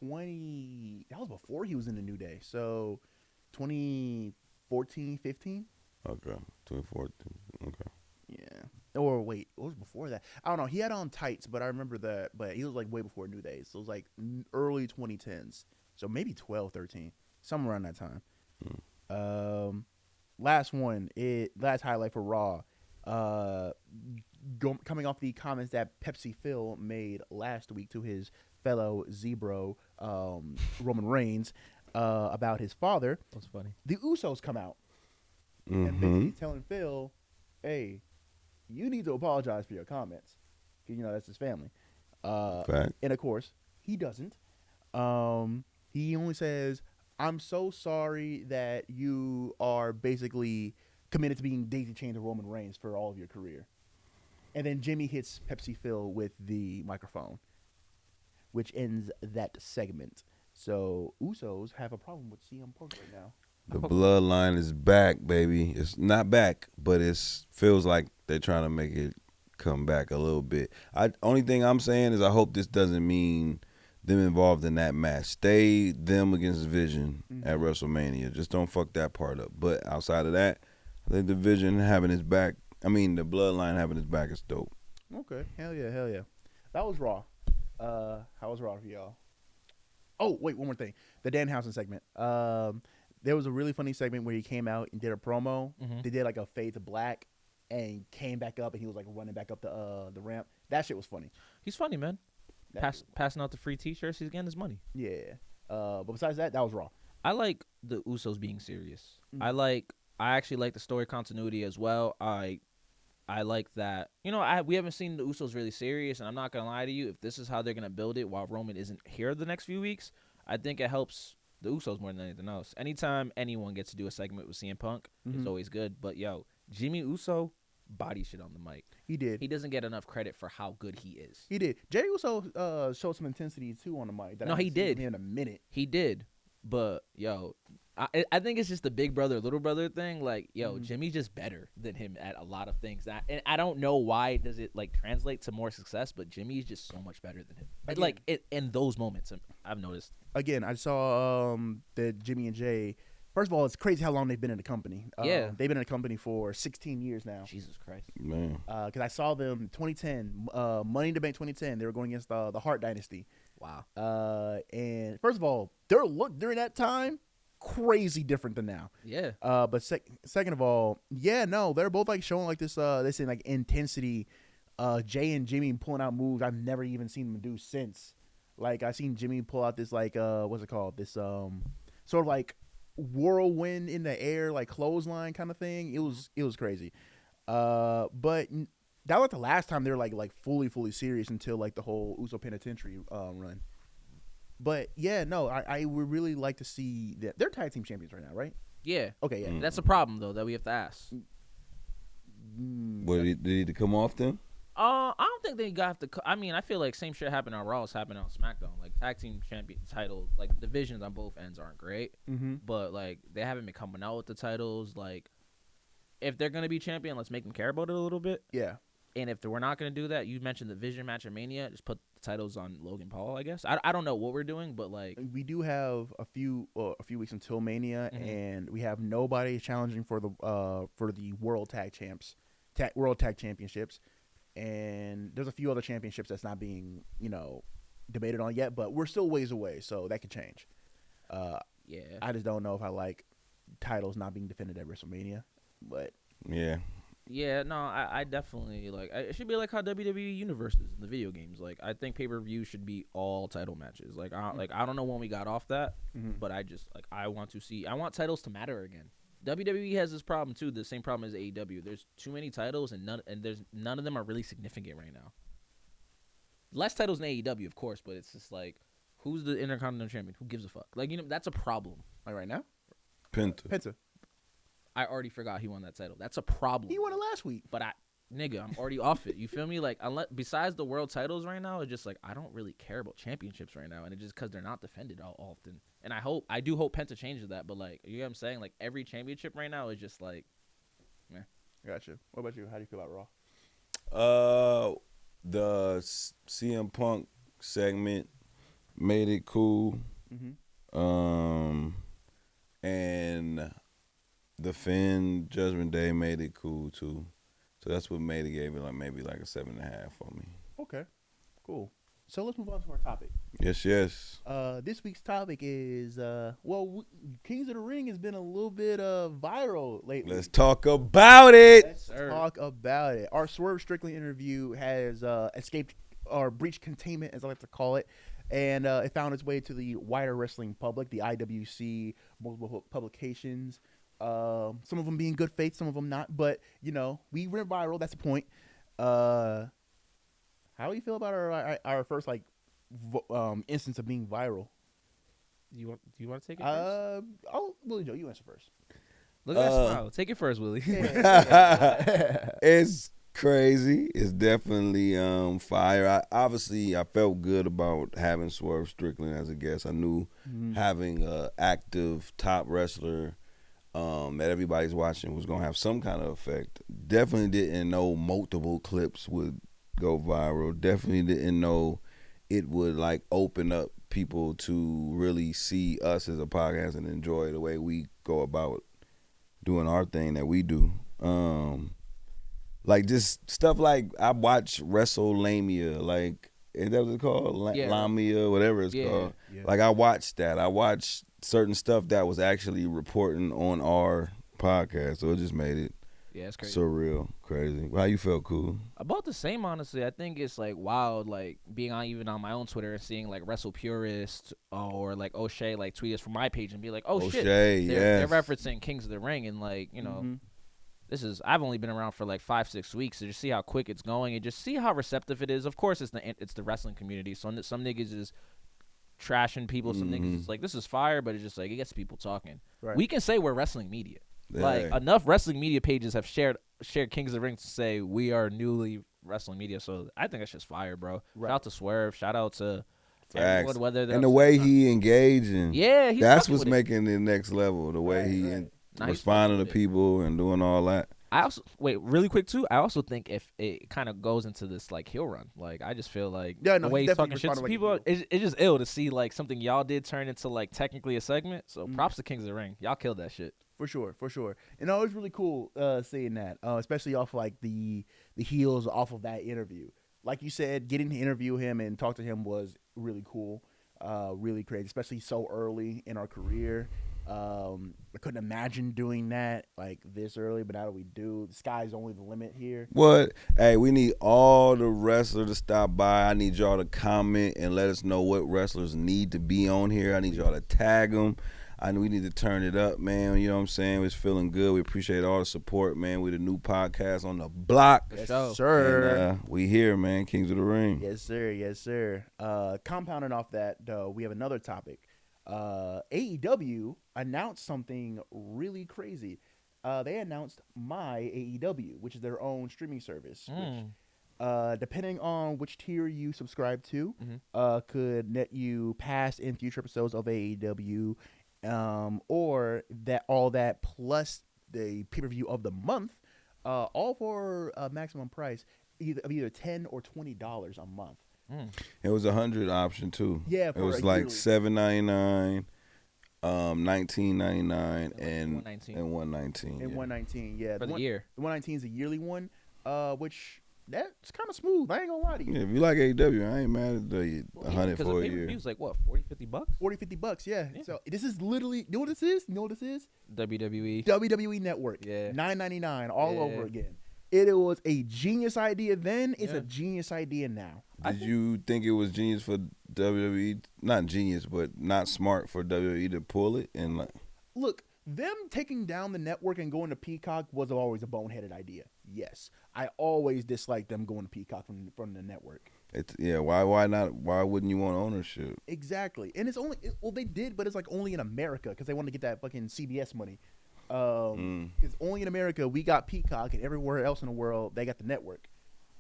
20. That was before he was in the New Day. So 2014, 15? Okay. 2014. Okay. Yeah. Or wait, what was before that? I don't know. He had on tights, but I remember that. But he was way before New Day. So it was early 2010s. So maybe 12, 13. Somewhere around that time. Last one. Last highlight for Raw. Coming off the comments that Pepsi Phil made last week to his fellow Zebro Roman Reigns about his father. That's funny. The Usos come out and basically telling Phil, hey, you need to apologize for your comments. Because, that's his family. And, of course, he doesn't. He only says, I'm so sorry that you are basically committed to being daisy chained to Roman Reigns for all of your career. And then Jimmy hits Pepsi Phil with the microphone, which ends that segment. So Usos have a problem with CM Punk right now. The bloodline is back, baby. It's not back, but it feels like they're trying to make it come back a little bit. Only thing I'm saying is I hope this doesn't mean them involved in that match. Stay them against Vision at WrestleMania. Just don't fuck that part up. But outside of that, I think the Vision having his back, the bloodline having his back is dope. Okay. Hell yeah. That was Raw. How was Raw for y'all? Oh, wait, one more thing. The Danhausen segment. There was a really funny segment where he came out and did a promo. They did like a fade to black and came back up and he was like running back up the ramp. That shit was funny. He's funny, man. Passing out the free T-shirts. He's getting his money. Yeah. But besides that was Raw. I like the Usos being serious. I actually like the story continuity as well. I like that. We haven't seen the Usos really serious, and I'm not gonna lie to you. If this is how they're gonna build it while Roman isn't here the next few weeks, I think it helps the Usos more than anything else. Anytime anyone gets to do a segment with CM Punk, it's always good. But Jimmy Uso body shit on the mic. He did. He doesn't get enough credit for how good he is. He did. Jey Uso showed some intensity too on the mic. No, he did. In a minute. He did. But I think it's just the big brother, little brother thing. Like, Jimmy's just better than him at a lot of things. And I don't know why does it like translate to more success, but Jimmy's just so much better than him. Again, in those moments, I've noticed. Again, I saw that Jimmy and Jay. First of all, it's crazy how long they've been in the company. They've been in the company for 16 years now. Jesus Christ, man. Because I saw them 2010, Money in the Bank 2010. They were going against the Hart Dynasty. Wow. And first of all, their look during that time, crazy different than now. Yeah. But second of all, they're both like showing like this in like intensity. Jay and Jimmy pulling out moves I've never even seen them do since. Like I seen Jimmy pull out this like what's it called? This sort of like whirlwind in the air like clothesline kind of thing. It was crazy. But that was the last time they were like fully serious until like the whole Uso Penitentiary run. But I would really like to see that they're tag team champions right now, right? Yeah. Okay, yeah. That's a problem though that we have to ask. What did he come off then? I don't think they got to. I feel like same shit happened on Raw as happened on SmackDown. Like tag team champion title, like divisions on both ends aren't great, but like they haven't been coming out with the titles. Like if they're gonna be champion, let's make them care about it a little bit. Yeah. And if we're not gonna do that, you mentioned the Vision match at Mania. Just put the titles on Logan Paul, I guess. I don't know what we're doing, but like we do have a few weeks until Mania, and we have nobody challenging for the World Tag World Tag Championships. And there's a few other championships that's not being, debated on yet, but we're still ways away, so that could change. I just don't know if I like titles not being defended at WrestleMania, but no, I definitely like. It should be like how WWE Universe is in the video games. Like I think pay-per-view should be all title matches. Like I don't know when we got off that, but I want titles to matter again. WWE has this problem too, the same problem as AEW. There's too many titles and none of them are really significant right now. Less titles than AEW, of course, but it's just like who's the Intercontinental Champion? Who gives a fuck? Like that's a problem. Like right now? Penta. I already forgot he won that title. That's a problem. He won it last week. But I'm already off it. You feel me? Like besides the world titles right now, it's just like I don't really care about championships right now, and it's just because they're not defended all often. And I do hope Penta changes that. But like, you know what I'm saying? Like every championship right now is just like, meh. Gotcha. What about you? How do you feel about Raw? The CM Punk segment made it cool. And the Finn Judgment Day made it cool too. So that's what made it gave it like maybe like a 7.5 for me. Okay, cool. So let's move on to our topic. Yes. This week's topic is Kings of the Ring has been a little bit viral lately. Let's talk about it. Our Swerve Strickland interview has escaped or breached containment, as I like to call it, and it found its way to the wider wrestling public, the IWC, multiple publications. Some of them being good faith, some of them not. But we went viral. That's the point. How do you feel about our first instance of being viral? Do you want to take it first? Willie Joe, you answer first. Look at that smile. Take it first, Willie. It's crazy. It's definitely fire. I felt good about having Swerve Strickland as a guest. I knew having an active top wrestler that everybody's watching was gonna have some kind of effect. Definitely didn't know multiple clips would go viral. Definitely didn't know it would like open up people to really see us as a podcast and enjoy the way we go about doing our thing that we do. Like just stuff like I watch WrestleLamia, like is that what it's called? Yeah. Lamia, whatever it's called. Yeah. Like I watched that. I watched certain stuff that was actually reporting on our podcast, so it just made it it's crazy. surreal, crazy. How you felt, Cool? About the same, honestly. I think it's like wild, like being on even on my own Twitter and seeing like Wrestle Purist or like O'Shea like tweet us from my page and be like, oh shit, O'Shea, they're yes. referencing Kings of the Ring and like you know, I've only been around for like 5-6 weeks, so just see how quick it's going and just see how receptive it is. Of course, it's the wrestling community. So some niggas is trashing people, some niggas is like this is fire, but it's just like it gets people talking. Right. We can say we're wrestling media. Yeah. Like enough wrestling media pages have shared Kings of the Ring to say we are newly wrestling media. So I think that's just fire, bro. Right. Shout out to Swerve. Shout out to Facts. everyone, whether they're And the way he engaging, he's that's fucking what's with it. making it next level. The way he Nah, he's responding to fucking with it. people and doing all that. I also really quick too. I also think if it kind of goes into this like heel run, like I just feel like Yeah, no, the way he he's definitely talking shit to responded like a people, heel. it's just ill to see like something y'all did turn into like technically a segment. So Mm-hmm. props to Kings of the Ring. Y'all killed that shit. For sure. And it was really cool seeing that, especially off like the heels off of that interview. Like you said, getting to interview him and talk to him was really cool, really great, especially so early in our career. I couldn't imagine doing that like this early, but now that we do, the sky's only the limit here. What? Hey, we need all the wrestlers to stop by. I need y'all to comment and let us know what wrestlers need to be on here. I need y'all to tag them. We need to turn it up, man. You know what I'm saying? It's feeling good. We appreciate all the support, man. We're the new podcast on the block. For sure. Sir. And, we here, man. Kings of the Ring. Yes, sir. Compounding off that, we have another topic. AEW announced something really crazy. They announced My AEW, which is their own streaming service, which, depending on which tier you subscribe to, could net you past and future episodes of AEW, or all that plus the pay-per-view of the month, all for a maximum price of either $10 or $20 a month. It was $100 option too. Yeah, it for was a like yearly. $7.99, $19.99, and $119. and $119. And yeah. $119, yeah. For the year. The $119 is a yearly one, which that's kind of smooth. I ain't gonna lie to you. Yeah, if you like AEW, I ain't mad at the $100 Because for the a year. pay-per-view's like what, $40-$50? $40-$50, yeah. Yeah. So this is literally, you know what this is? You know what this is? WWE. WWE Network. Yeah. $9.99 all Yeah. over again. It was a genius idea then. It's Yeah. a genius idea now. Did you think it was genius for WWE? Not genius, but not smart for WWE to pull it and like. Look, them taking down the network and going to Peacock was always a boneheaded idea. Yes, I always disliked them going to Peacock from the network. Why not? Why wouldn't you want ownership? Exactly, and it's only they did, but it's like only in America because they wanted to get that fucking CBS money. It's only in America we got Peacock, and everywhere else in the world they got the network.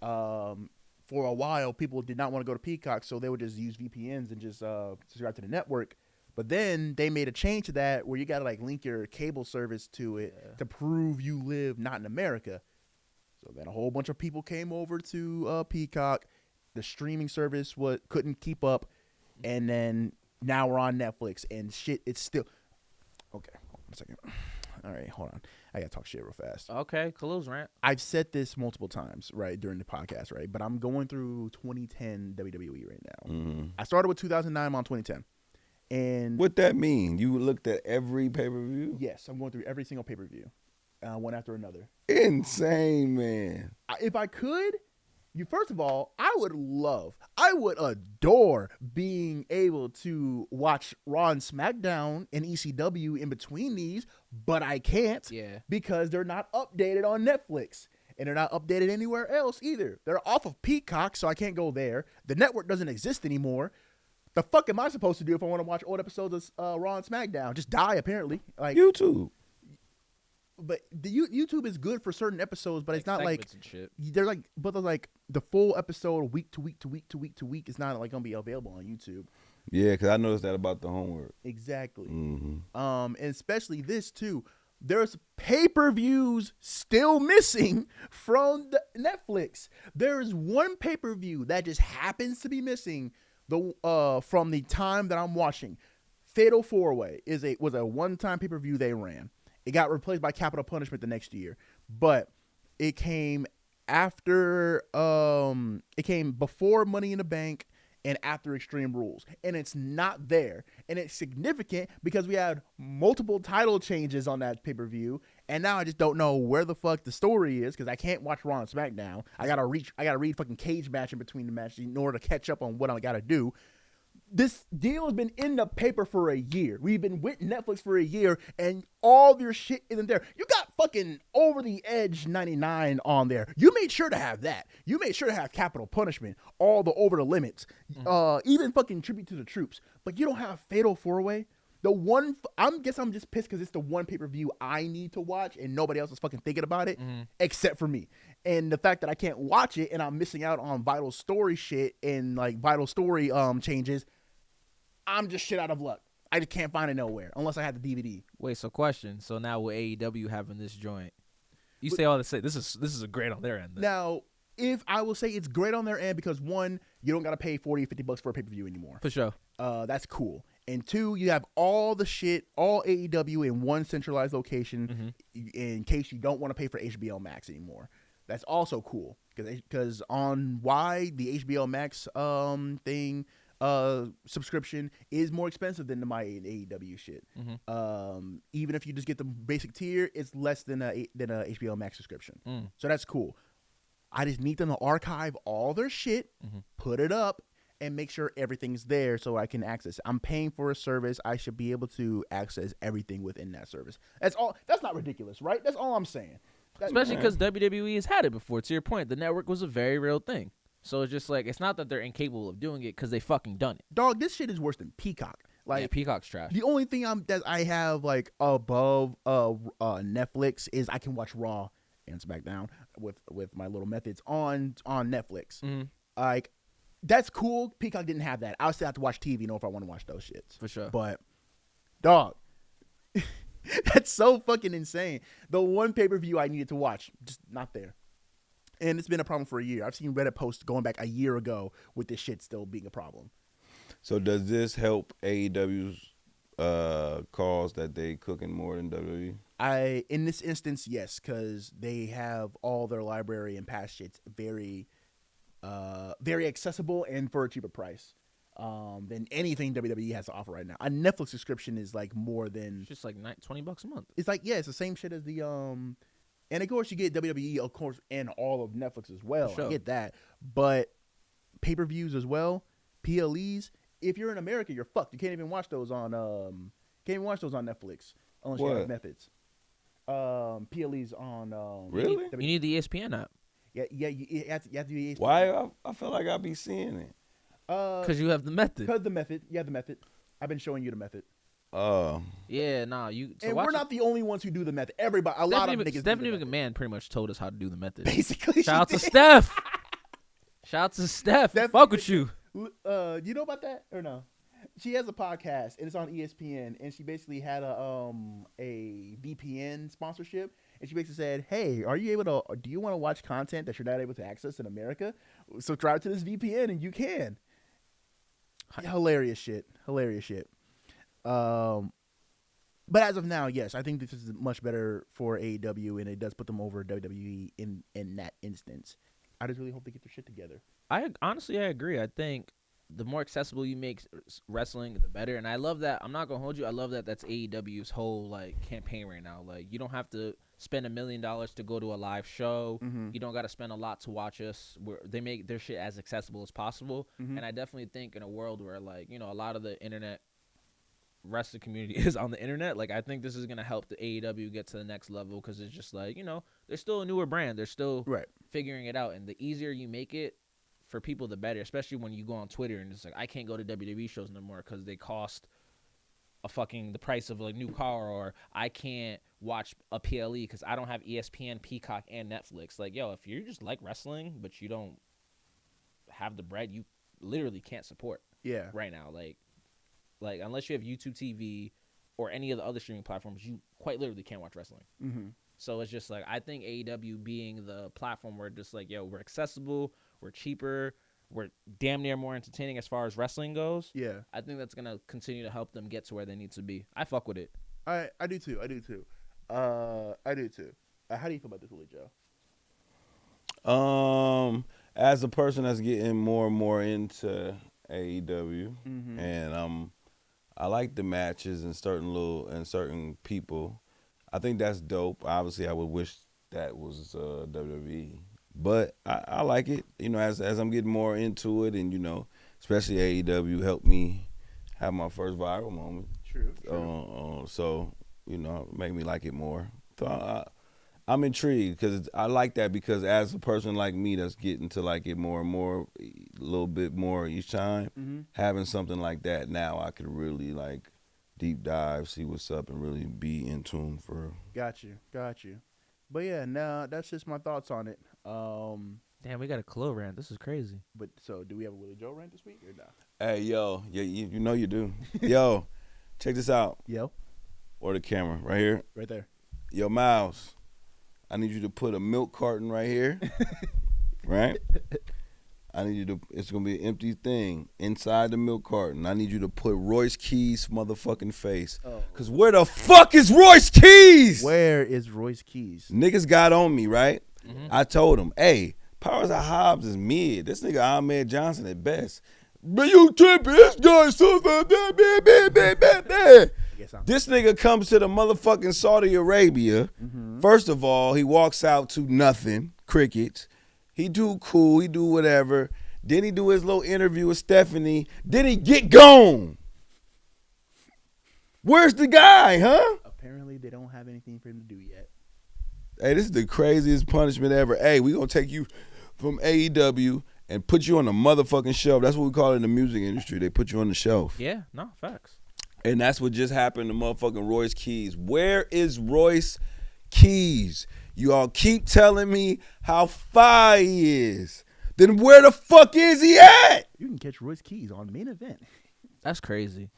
For a while, people did not want to go to Peacock, so they would just use VPNs and just subscribe to the network. But then they made a change to that where you got to like link your cable service to it to prove you live not in America. So then a whole bunch of people came over to Peacock. The streaming service couldn't keep up, and then now we're on Netflix and shit. It's still okay. Hold on a second. All right, hold on. I gotta talk shit real fast. Okay, Kalu's rant. I've said this multiple times, right, during the podcast, right? But I'm going through 2010 WWE right now. I started with 2009. I'm on 2010. And What that mean? You looked at every pay-per-view? yes, I'm going through every single pay-per-view, one after another. Insane, man. If I could, first of all, I would adore being able to watch Raw and SmackDown and ECW in between these, but I can't because they're not updated on Netflix. And they're not updated anywhere else either. They're off of Peacock, so I can't go there. The network doesn't exist anymore. The fuck am I supposed to do if I want to watch old episodes of Raw and SmackDown? Just die, apparently. Like YouTube. But the YouTube is good for certain episodes, but it's not like segments and shit. they're like the full episode week to week to week to week to week is not like gonna be available on YouTube. Yeah, because I noticed that about the homework. Exactly. Mm-hmm. And especially this too. there's pay-per-views still missing from the Netflix. There is one pay-per-view that just happens to be missing from the time that I'm watching. Fatal 4-Way was a one-time pay-per-view they ran. It got replaced by Capital Punishment the next year, but it came after it came before Money in the Bank and after Extreme Rules, and it's not there. And it's significant because we had multiple title changes on that pay-per-view, and now I just don't know where the fuck the story is because I can't watch Raw and SmackDown. I gotta read fucking Cage Match in between the matches in order to catch up on what I gotta do. This deal has been in the paper for a year. We've been with Netflix for a year, and all your shit isn't there. You got fucking Over the Edge 99 on there. You made sure to have that. You made sure to have Capital Punishment, all the Over the Limits, even fucking Tribute to the Troops. But you don't have Fatal 4-Way. I'm just pissed because it's the one pay-per-view I need to watch, and nobody else is fucking thinking about it except for me. And the fact that I can't watch it, and I'm missing out on vital story shit and like vital story changes. I'm just shit out of luck. I just can't find it nowhere unless I have the DVD. Wait, so question. So now with AEW having this joint, you say all to say this is a great on their end. Then. Now, if I will say it's great on their end because one, you don't got to pay $40 or $50 for a pay-per-view anymore. For sure. That's cool. And two, you have all the shit, all AEW in one centralized location in case you don't want to pay for HBO Max anymore. That's also cool because on why the HBO Max thing subscription is more expensive than the my AEW shit. Even if you just get the basic tier, it's less than a HBO Max subscription. So that's cool. I just need them to archive all their shit, put it up, and make sure everything's there so I can access it. I'm paying for a service. I should be able to access everything within that service. That's all. That's not ridiculous, right? That's all I'm saying. Especially because WWE has had it before. To your point, the network was a very real thing. So it's just like, it's not that they're incapable of doing it because they fucking done it. Dog, this shit is worse than Peacock. Like, yeah, Peacock's trash. The only thing that I have like above Netflix is I can watch Raw and SmackDown with my little methods on Netflix. Like, that's cool. Peacock didn't have that. I still have to watch TV, if I want to watch those shits. For sure. But, dog, that's so fucking insane. The one pay-per-view I needed to watch, just not there. And it's been a problem for a year. I've seen Reddit posts going back a year ago with this shit still being a problem. So does this help AEW's cause that they cooking more than WWE? In this instance, yes, because they have all their library and past shits very, very accessible and for a cheaper price than anything WWE has to offer right now. A Netflix subscription is like more than It's just like $20 a month. It's like, yeah, it's the same shit as the and of course you get WWE, of course, and all of Netflix as well. Sure. I get that, but pay-per-views as well, PLEs. If you're in America, you're fucked. You can't even watch those on Netflix unless you have methods. PLEs on really? You need the ESPN app. Yeah. You have to do ESPN. Why? I feel like I be seeing it. Because you have the method. Because the method. You have the method. I've been showing you the method. Yeah, nah. And we're not the only ones who do the method. Everybody, a lot of niggas. Stephanie McMahon pretty much told us how to do the method. Basically, shout out to Steph. Shout out to Steph. Fuck with you. You know about that or no? She has a podcast and it's on ESPN, and she basically had a VPN sponsorship, and she basically said, "Hey, are you able to? Do you want to watch content that you're not able to access in America? Subscribe to this VPN and you can." Hilarious shit. But as of now, yes, I think this is much better for AEW, and it does put them over WWE in that instance. I just really hope they get their shit together. I agree. I think the more accessible you make wrestling, the better. And I love that. I'm not gonna hold you. I love that. That's AEW's whole like campaign right now. Like, you don't have to spend $1 million to go to a live show. You don't got to spend a lot to watch us. They make their shit as accessible as possible. And I definitely think in a world where, like, you know, a lot of the internet wrestling community is on the internet, like, I think this is gonna help the AEW get to the next level, because it's just like, you know, they're still a newer brand. They're still figuring it out, and the easier you make it for people, the better. Especially when you go on Twitter and it's like, I can't go to WWE shows no more because they cost the price of a new car, or I can't watch a PLE because I don't have ESPN, Peacock, and Netflix. Like, yo, if you just like wrestling but you don't have the bread, you literally can't support right now. Like unless you have YouTube TV or any of the other streaming platforms, you quite literally can't watch wrestling. Mm-hmm. So it's just like, I think AEW being the platform where just like, yo, we're accessible, we're cheaper, we're damn near more entertaining as far as wrestling goes. Yeah. I think that's going to continue to help them get to where they need to be. I fuck with it. I do too. I do too. How do you feel about this, Willie Joe? As a person that's getting more and more into AEW, Mm-hmm. and I like the matches and certain people. I think that's dope. Obviously, I would wish that was WWE, but I like it. You know, as I'm getting more into it, and you know, especially AEW helped me have my first viral moment. True. So you know, make me like it more. So I'm intrigued because I like that, because as a person like me that's getting to like it more and more, a little bit more each time, Mm-hmm. having something like that now, I could really like deep dive, see what's up, and really be in tune for real. Got you. But yeah, no, that's just my thoughts on it. Damn, we got a Khalil rant. This is crazy. But so do we have a Willie Joe rant this week or not? Hey, yo, you know you do. Yo, check this out. Yo, Or the camera right here. right there. Yo, Miles, I need you to put a milk carton right here. Right? I need you to, it's going to be an empty thing inside the milk carton. I need you to put Royce Keys' motherfucking face. Oh. Because where the fuck is Royce Keys? Where is Royce Keys? Niggas got on me, right? Mm-hmm. I told him, hey, Powers of Hobbs is mid. This nigga Ahmed Johnson at best. But you tripping, this guy's so This nigga comes to the motherfucking Saudi Arabia. Mm-hmm. First of all, he walks out to nothing, crickets. He do cool, he do whatever. Then he do his little interview with Stephanie. Then he get gone. Where's the guy, huh? Apparently, they don't have anything for him to do yet. Hey, this is the craziest punishment ever. Hey, we gonna take you from AEW and put you on the motherfucking shelf. That's what we call it in the music industry. They put you on the shelf. Yeah, no, facts. And that's what just happened to motherfucking Royce Keys. Where is Royce Keys? You all keep telling me how fire he is. Then where the fuck is he at? You can catch Royce Keys on Main Event. That's crazy.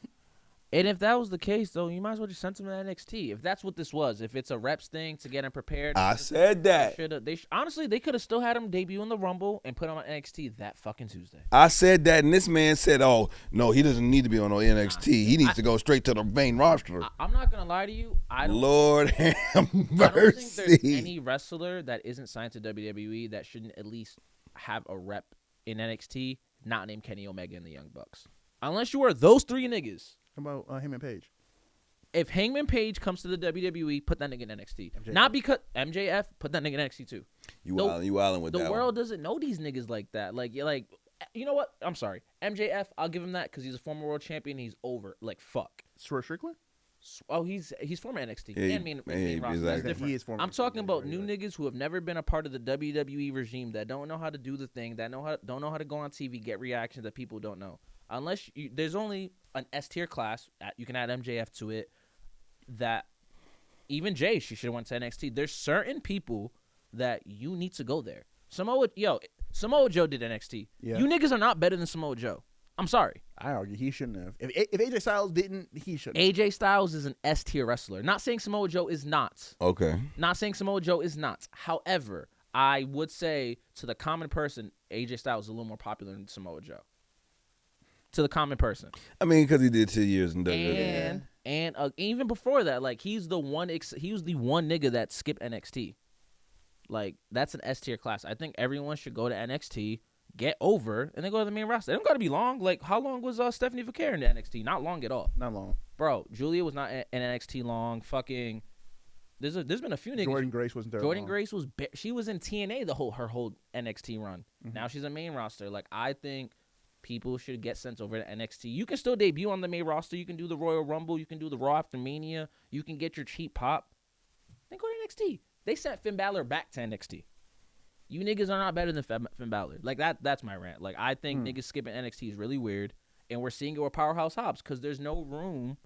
And if that was the case, though, you might as well just send him to NXT. If that's what this was, if it's a reps thing to get him prepared. I said that. Honestly, they could have still had him debut in the Rumble and put him on NXT that fucking Tuesday. I said that, and this man said, oh, no, he doesn't need to be on no NXT. He needs to go straight to the main roster. I'm not going to lie to you. Lord have I don't think there's mercy. any wrestler that isn't signed to WWE that shouldn't at least have a rep in NXT not named Kenny Omega and the Young Bucks. Unless you are those three niggas. How about Hangman Page? If Hangman Page comes to the WWE, put that nigga in NXT. MJF? Not because MJF, put that nigga in NXT too. You wildin' with that The world one. doesn't know these niggas like that. Like, you're like, you know what? I'm sorry. MJF, I'll give him that because he's a former world champion. He's over. Like, fuck. Swerve Strickland? Oh, he's former NXT. Yeah, and main yeah, roster. exactly. That's different. He is former I'm talking about right, new right. niggas who have never been a part of the WWE regime, that don't know how to do the thing, that don't know how to go on TV, get reactions that people don't know. Unless there's only an S tier class, you can add MJF to it. That even Jay, she should have went to NXT. There's certain people that you need to go there. Samoa Joe did NXT. Yeah. You niggas are not better than Samoa Joe. I'm sorry. I argue he shouldn't have. If AJ Styles didn't, he shouldn't. AJ Styles is an S tier wrestler. Not saying Samoa Joe is not. Okay. Not saying Samoa Joe is not. However, I would say to the common person, AJ Styles is a little more popular than Samoa Joe. To the common person. I mean, because he did 2 years in WWE. And even before that, like, he's the one. He was the one nigga that skipped NXT. Like, that's an S tier class. I think everyone should go to NXT, get over, and then go to the main roster. They don't got to be long. Like, how long was Stephanie Vaquer in the NXT? Not long at all. Not long. Bro, Julia was not in NXT long. Fucking, there's been a few niggas. Jordan Grace wasn't there. Jordan long. Grace she was in TNA her whole NXT run. Mm-hmm. Now she's a main roster. Like, I think people should get sent over to NXT. You can still debut on the main roster. You can do the Royal Rumble. You can do the Raw after Mania. You can get your cheap pop. Then go to NXT. They sent Finn Balor back to NXT. You niggas are not better than Finn Balor. Like, that's my rant. Like, I think niggas skipping NXT is really weird. And we're seeing it with Powerhouse Hobbs because there's no room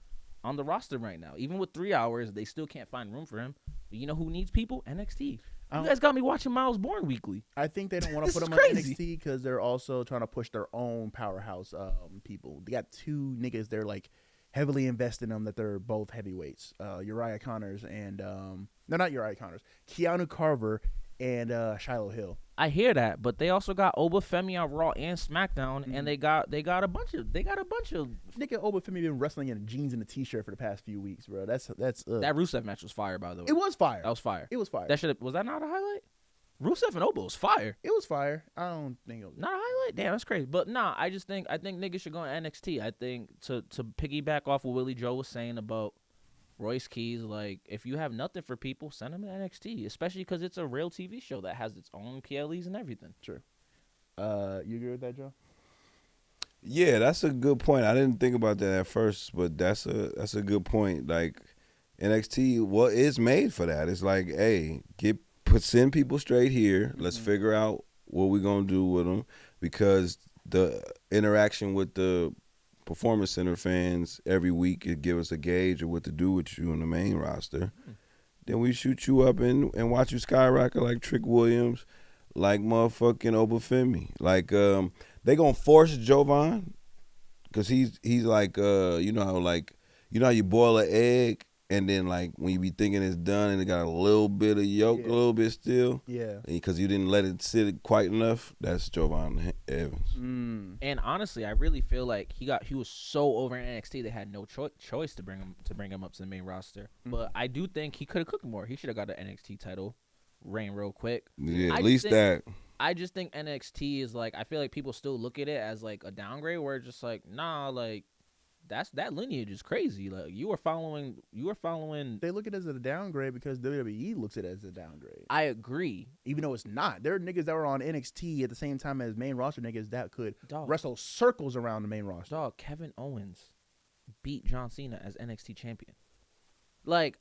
on the roster right now. Even with 3 hours, they still can't find room for him. But you know who needs people? NXT. You guys got me watching Miles Bourne weekly. I think they don't want to This put is him on crazy. NXT because they're also trying to push their own powerhouse people. They got two niggas. They're like heavily invest in them that they're both heavyweights. Uriah Connors and no, not Uriah Connors. Keanu Carver and Shiloh Hill. I hear that, but they also got Obafemi on Raw and SmackDown, and they got a bunch of Nigga Obafemi been wrestling in jeans and a t-shirt for the past few weeks, bro. That's that Rusev match was fire, by the way. It was fire. That was fire. It was fire. Was that not a highlight? Rusev and Obo was fire. It was fire. I don't think it was Not a highlight? Damn, that's crazy. But nah, I think niggas should go on NXT. I think to piggyback off what Willie Joe was saying about Royce Keys, like, if you have nothing for people, send them to NXT, especially because it's a real TV show that has its own PLEs and everything. True. You agree with that, Joe? Yeah, that's a good point. I didn't think about that at first, but that's a good point. Like, NXT, what is made for that? It's like, hey, send people straight here. Let's figure out what we're going to do with them, because the interaction with the Performance Center fans every week, it give us a gauge of what to do with you on the main roster. Then we shoot you up and watch you skyrocket like Trick Williams, like motherfucking Obafemi. Like, they gonna force Jovan, because he's like, you know how you boil an egg and then, like, when you be thinking it's done and it got a little bit of yolk, a little bit still, because you didn't let it sit quite enough. That's Jovan Evans. And honestly, I really feel like he was so over in NXT they had no choice to bring him up to the main roster. But I do think he could have cooked more. He should have got the NXT title reign real quick. Yeah, at least that. I just think NXT is like, I feel like people still look at it as like a downgrade, where it's just like, nah, like, that lineage is crazy. Like, you were following. They look at it as a downgrade because WWE looks at it as a downgrade. I agree, even though it's not. There are niggas that were on NXT at the same time as main roster niggas that could Dog. wrestle circles around the main roster. Dog, Kevin Owens beat John Cena as NXT champion. Like,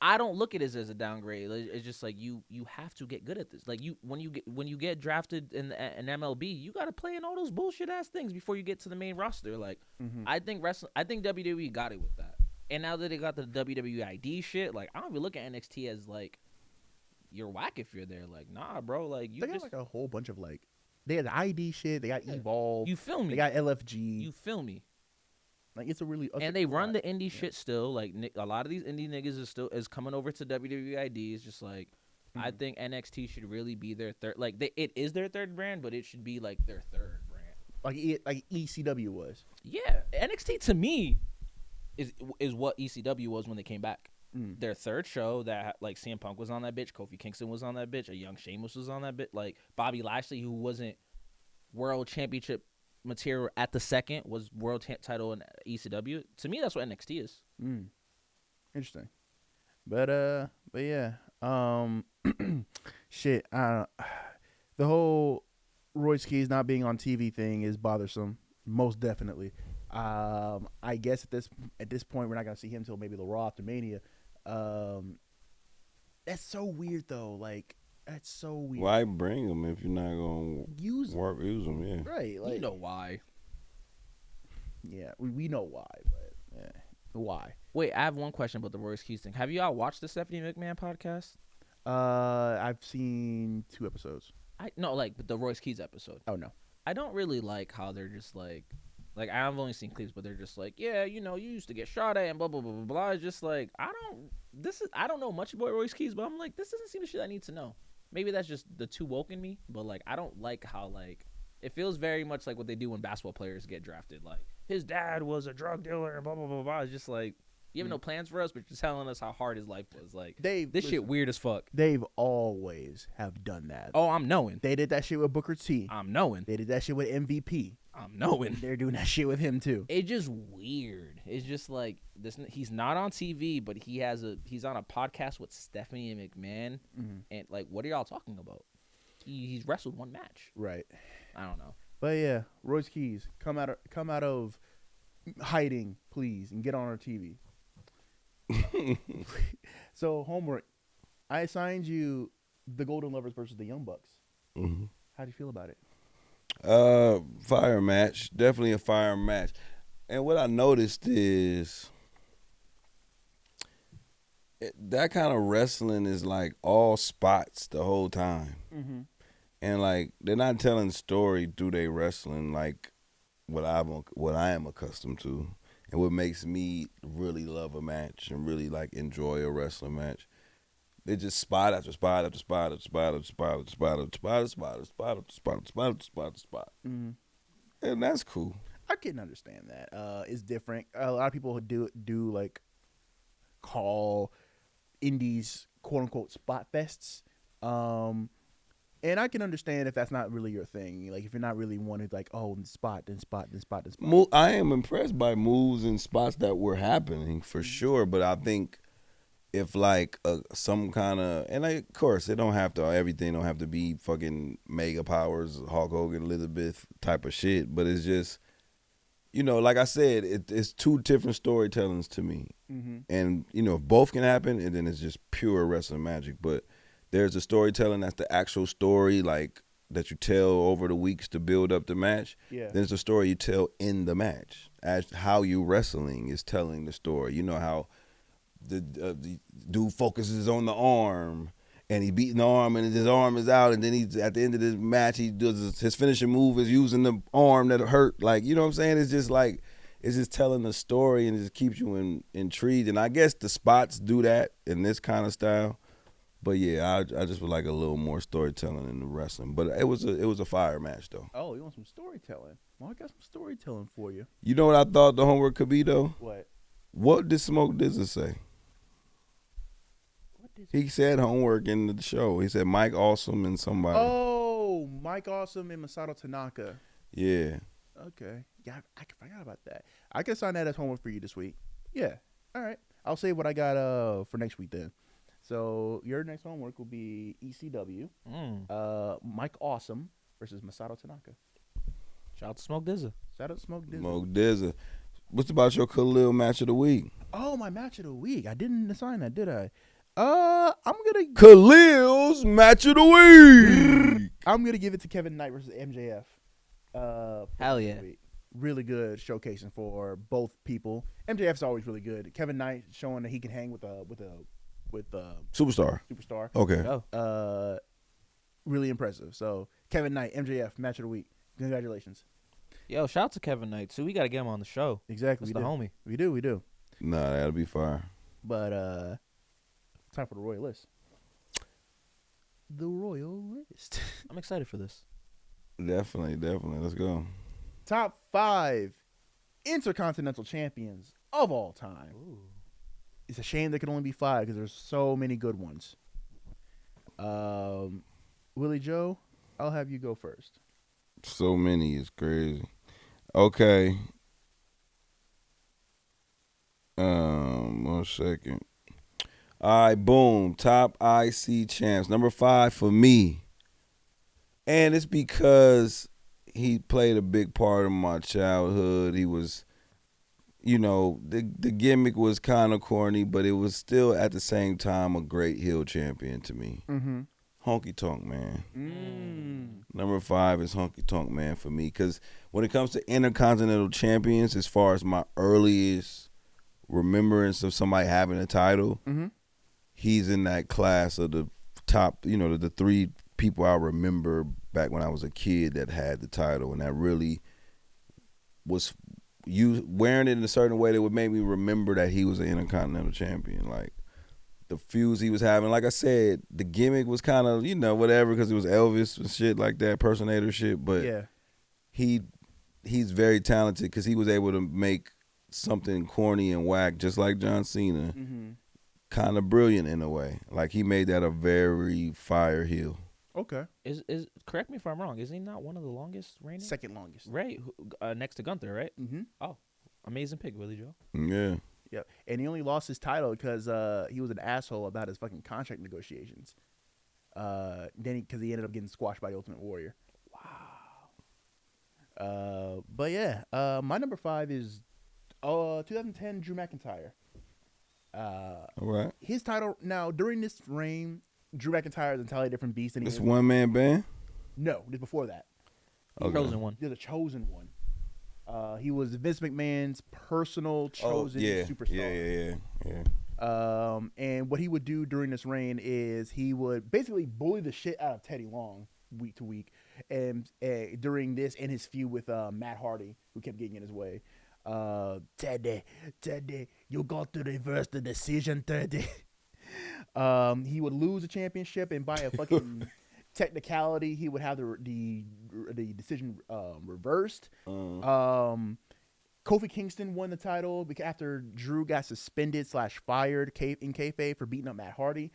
I don't look at it as a downgrade. It's just like you have to get good at this. Like, when you get drafted in MLB, you got to play in all those bullshit ass things before you get to the main roster. Like, I think WWE got it with that. And now that they got the WWE ID shit, like, I don't even look at NXT as like, you're whack if you're there. Like, nah, bro. Like, they got like a whole bunch of, like, they had the ID shit. They got Evolve. You feel me? They got LFG. You feel me? Like, it's a really and they run the indie shit still. Like, a lot of these indie niggas is coming over to WWE. It's just like, I think NXT should really be their third. Like, it is their third brand, but it should be like their third brand. Like ECW was. Yeah, NXT to me is what ECW was when they came back. Their third show that, like, CM Punk was on that bitch, Kofi Kingston was on that bitch, a young Sheamus was on that bitch, like Bobby Lashley, who wasn't world championship material at the second, was world title in ECW. To me, that's what NXT is. Interesting. But yeah, shit. The whole Royce Keys not being on TV thing is bothersome, most definitely. I guess at this point we're not gonna see him until maybe the Raw after Mania. That's so weird though. Like, that's so weird. Why bring him if you're not gonna use him? Yeah, right. Like, you know why? Yeah, we know why, but yeah, why? Wait, I have one question about the Royce Keys thing. Have you all watched the Stephanie McMahon podcast? I've seen 2 episodes. But the Royce Keys episode. Oh no, I don't really like how they're just like I've only seen clips, but they're just like, yeah, you know, you used to get shot at and blah blah blah blah blah. It's just like, I don't know much about Royce Keys, but I'm like, this doesn't seem the shit I need to know. Maybe that's just the too woke in me, but like, I don't like how, like, it feels very much like what they do when basketball players get drafted. Like, his dad was a drug dealer and blah blah blah blah. It's just like, you have no plans for us, but you're telling us how hard his life was. Like, shit weird as fuck. They've always have done that. Oh, I'm knowing. They did that shit with Booker T. I'm knowing. They did that shit with MVP. I'm knowing. They're doing that shit with him too. It's just weird. It's just like this. He's not on TV, but he's on a podcast with Stephanie McMahon. And like, what are y'all talking about? He's wrestled 1 match. Right. I don't know. But yeah, Royce Keys, come out of hiding, please, and get on our TV. So, homework. I assigned you the Golden Lovers versus the Young Bucks. How do you feel about it? Fire match. Definitely a fire match. And what I noticed is that kind of wrestling is like all spots the whole time. And like, they're not telling story through their wrestling like what I am accustomed to. and what makes me really love a match and really like enjoy a wrestling match. They just spot after spot after spot after spot after spot after spot after spot after spot after spot after spot after spot after spot after spot. And that's cool. I can understand that. It's different. A lot of people do like call indies quote unquote spot fests. And I can understand if that's not really your thing. Like if you're not really wanting like, oh, spot, then spot, then spot, then spot. I am impressed by moves and spots that were happening for sure, but I think if like some kind of, and like, of course it don't have to, everything don't have to be fucking mega powers, Hulk Hogan, Elizabeth type of shit, but it's just, you know, like I said, it's two different storytellings to me. And, you know, if both can happen, and then it's just pure wrestling magic. But there's a storytelling that's the actual story, like, that you tell over the weeks to build up the match. Yeah. Then there's a story you tell in the match. As how you wrestling is telling the story. You know how the dude focuses on the arm, and he beating the arm, and his arm is out, and then he's at the end of the match, he does his finishing move is using the arm that hurt. Like, you know what I'm saying? It's just like, it's just telling the story, and it just keeps you intrigued. And I guess the spots do that in this kind of style. But yeah, I just would like a little more storytelling in the wrestling. But it was a fire match though. Oh, you want some storytelling? Well, I got some storytelling for you. You know what I thought the homework could be though? What? What did Smoke Dizza say? He said homework in the show. He said Mike Awesome and somebody. Oh, Mike Awesome and Masato Tanaka. Yeah. Okay. Yeah, I forgot about that. I can sign that as homework for you this week. Yeah. All right. I'll say what I got for next week then. So your next homework will be ECW. Mike Awesome versus Masato Tanaka. Shout out to Smoke Dizza. Shout out to Smoke Dizza. Smoke Dizza. What's about your Khalil match of the week? Oh, my match of the week. I didn't assign that, did I? I'm gonna Khalil's match of the week. I'm gonna give it to Kevin Knight versus MJF. Hell yeah. Really good showcasing for both people. MJF's always really good. Kevin Knight showing that he can hang with Superstar. Okay. Really impressive. So Kevin Knight, MJF, match of the week. Congratulations. Yo, shout out to Kevin Knight too. We gotta get him on the show. Exactly. That's the homie. We do. Nah, that'll be fire. But time for the Royal List. The Royal List. I'm excited for this. Definitely. Let's go. Top 5 Intercontinental Champions of all time. Ooh. It's a shame there could only be 5 because there's so many good ones. Willie Joe, I'll have you go first. So many is crazy. Okay. 1 second. All right, boom. Top IC champs. Number 5 for me. And it's because he played a big part of my childhood. He was, you know, the gimmick was kind of corny, but it was still at the same time a great heel champion to me. Mm-hmm. Honky Tonk Man. Number 5 is Honky Tonk Man for me because when it comes to Intercontinental Champions, as far as my earliest remembrance of somebody having a title, he's in that class of the top, you know, the 3 people I remember back when I was a kid that had the title, and that really was wearing it in a certain way that would make me remember that he was an Intercontinental Champion. Like, the feuds he was having, like I said, the gimmick was kind of, you know, whatever, because it was Elvis and shit like that, impersonator shit, but yeah, he's very talented because he was able to make something corny and whack, just like John Cena, kind of brilliant in a way. Like, he made that a very fire heel. Okay. Is correct me if I'm wrong. Is he not one of the longest reigning? Second longest. Right. Next to Gunther, right? Mm-hmm. Oh, amazing pick, Willie Joe. Yeah. Yeah, and he only lost his title because he was an asshole about his fucking contract negotiations. Then because he ended up getting squashed by the Ultimate Warrior. Wow. But yeah, my number 5 is 2010 Drew McIntyre. All right. His title now during this reign, Drew McIntyre is an entirely different beast. Than This one-man band? No, just before that. Okay. Chosen one. They're the chosen one. He was Vince McMahon's personal chosen superstar. Yeah. And what he would do during this reign is he would basically bully the shit out of Teddy Long week to week, and during this and his feud with Matt Hardy, who kept getting in his way. Teddy, you got to reverse the decision, Teddy. He would lose the championship, and by a fucking technicality, he would have the decision reversed. Kofi Kingston won the title after Drew got suspended / fired in kayfabe for beating up Matt Hardy.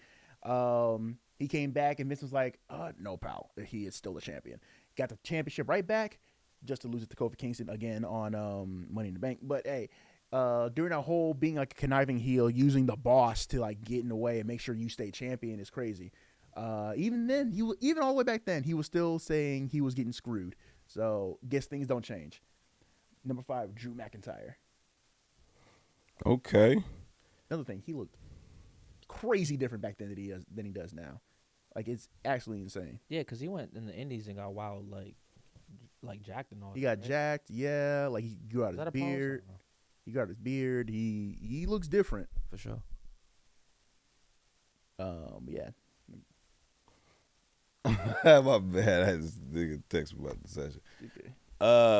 He came back, and Vince was like, no, pal, he is still the champion. Got the championship right back, just to lose it to Kofi Kingston again on Money in the Bank. But hey, during that whole being like a conniving heel, using the boss to like get in the way and make sure you stay champion is crazy. Even then, even all the way back then, he was still saying he was getting screwed. So guess things don't change. Number 5, Drew McIntyre. Okay. Another thing, he looked crazy different back then than he does now. Like, it's actually insane. Yeah, because he went in the Indies and got wild, like jacked and all. He got jacked, yeah. Like, he grew out his beard. He got his beard. He looks different. For sure. Yeah. My bad. I had this nigga text me about the session. Okay.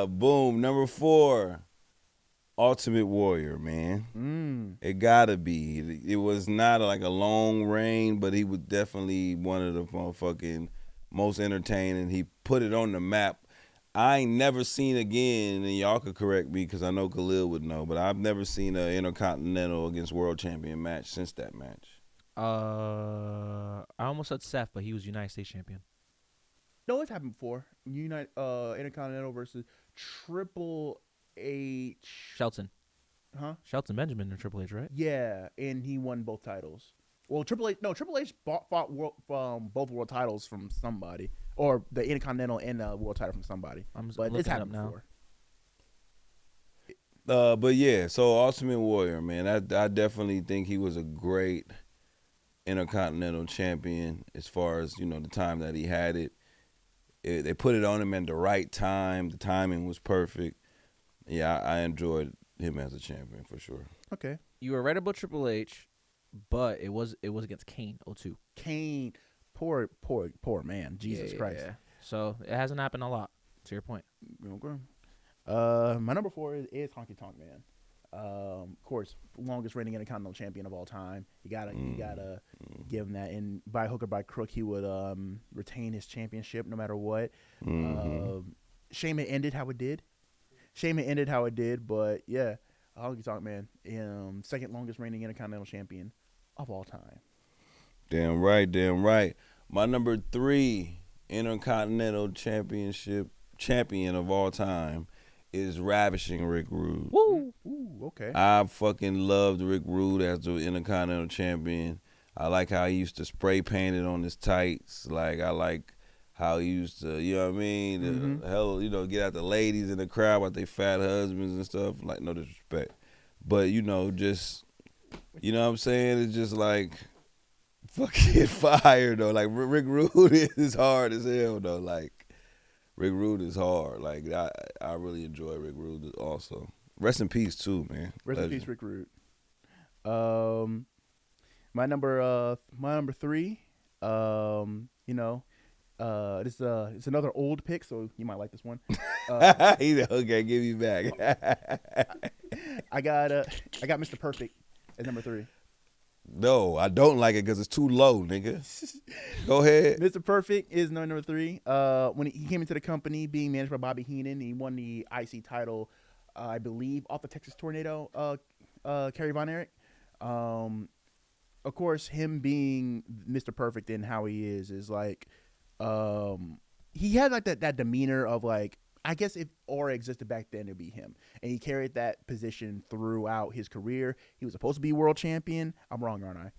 Boom. Number 4, Ultimate Warrior, man. It gotta be. It was not like a long reign, but he was definitely one of the motherfucking most entertaining. He put it on the map. I ain't never seen again, and y'all could correct me because I know Khalil would know, but I've never seen an Intercontinental against World Champion match since that match. I almost said Seth, but he was United States champion. No, it's happened before. Intercontinental versus Triple H. Shelton. Huh? Shelton Benjamin and Triple H, right? Yeah, and he won both titles. Well, Triple H fought both world titles from somebody, or the Intercontinental and the world title from somebody. But it's happened before. But yeah, so Ultimate Warrior, man, I definitely think he was a great Intercontinental champion as far as, you know, the time that he had it. They put it on him at the right time. The timing was perfect. Yeah, I enjoyed him as a champion for sure. Okay. You were right about Triple H, but it was against Kane 02. Kane, poor man. Jesus Christ. Yeah. So it hasn't happened a lot, to your point. Okay. My number 4 is Honky Tonk Man. Of course, longest reigning Intercontinental champion of all time. You gotta give him that. And by hook or by crook, he would retain his championship no matter what. Shame it ended how it did. But yeah, Honky Tonk Man, second longest reigning Intercontinental champion of all time. Damn right. My number 3 Intercontinental champion of all time is Ravishing Rick Rude. Woo! Ooh, okay. I fucking loved Rick Rude as the Intercontinental champion. I like how he used to spray paint it on his tights. Like, I like how he used to, you know what I mean? Hell, you know, get out the ladies in the crowd with their fat husbands and stuff. Like, no disrespect. But, you know, just, you know what I'm saying? It's just like fucking fire, though. Like, Rick Rude is hard as hell, though. Like, Rick Rude is hard. Like, I really enjoy Rick Rude also. Rest in peace, too, man. Rest in peace, Rick Rude. My number 3, it's another old pick, so you might like this one. Okay, give me back. I got Mr. Perfect as number 3. No, I don't like it because it's too low, nigga. Go ahead. Mr. Perfect is number 3. When he came into the company, being managed by Bobby Heenan, he won the IC title, I believe, off the Texas Tornado, Kerry Von Erich. Of course, him being Mr. Perfect and how he is like, he had like that demeanor of like, I guess if aura existed back then, it'd be him. And he carried that position throughout his career. He was supposed to be world champion. I'm wrong, aren't I?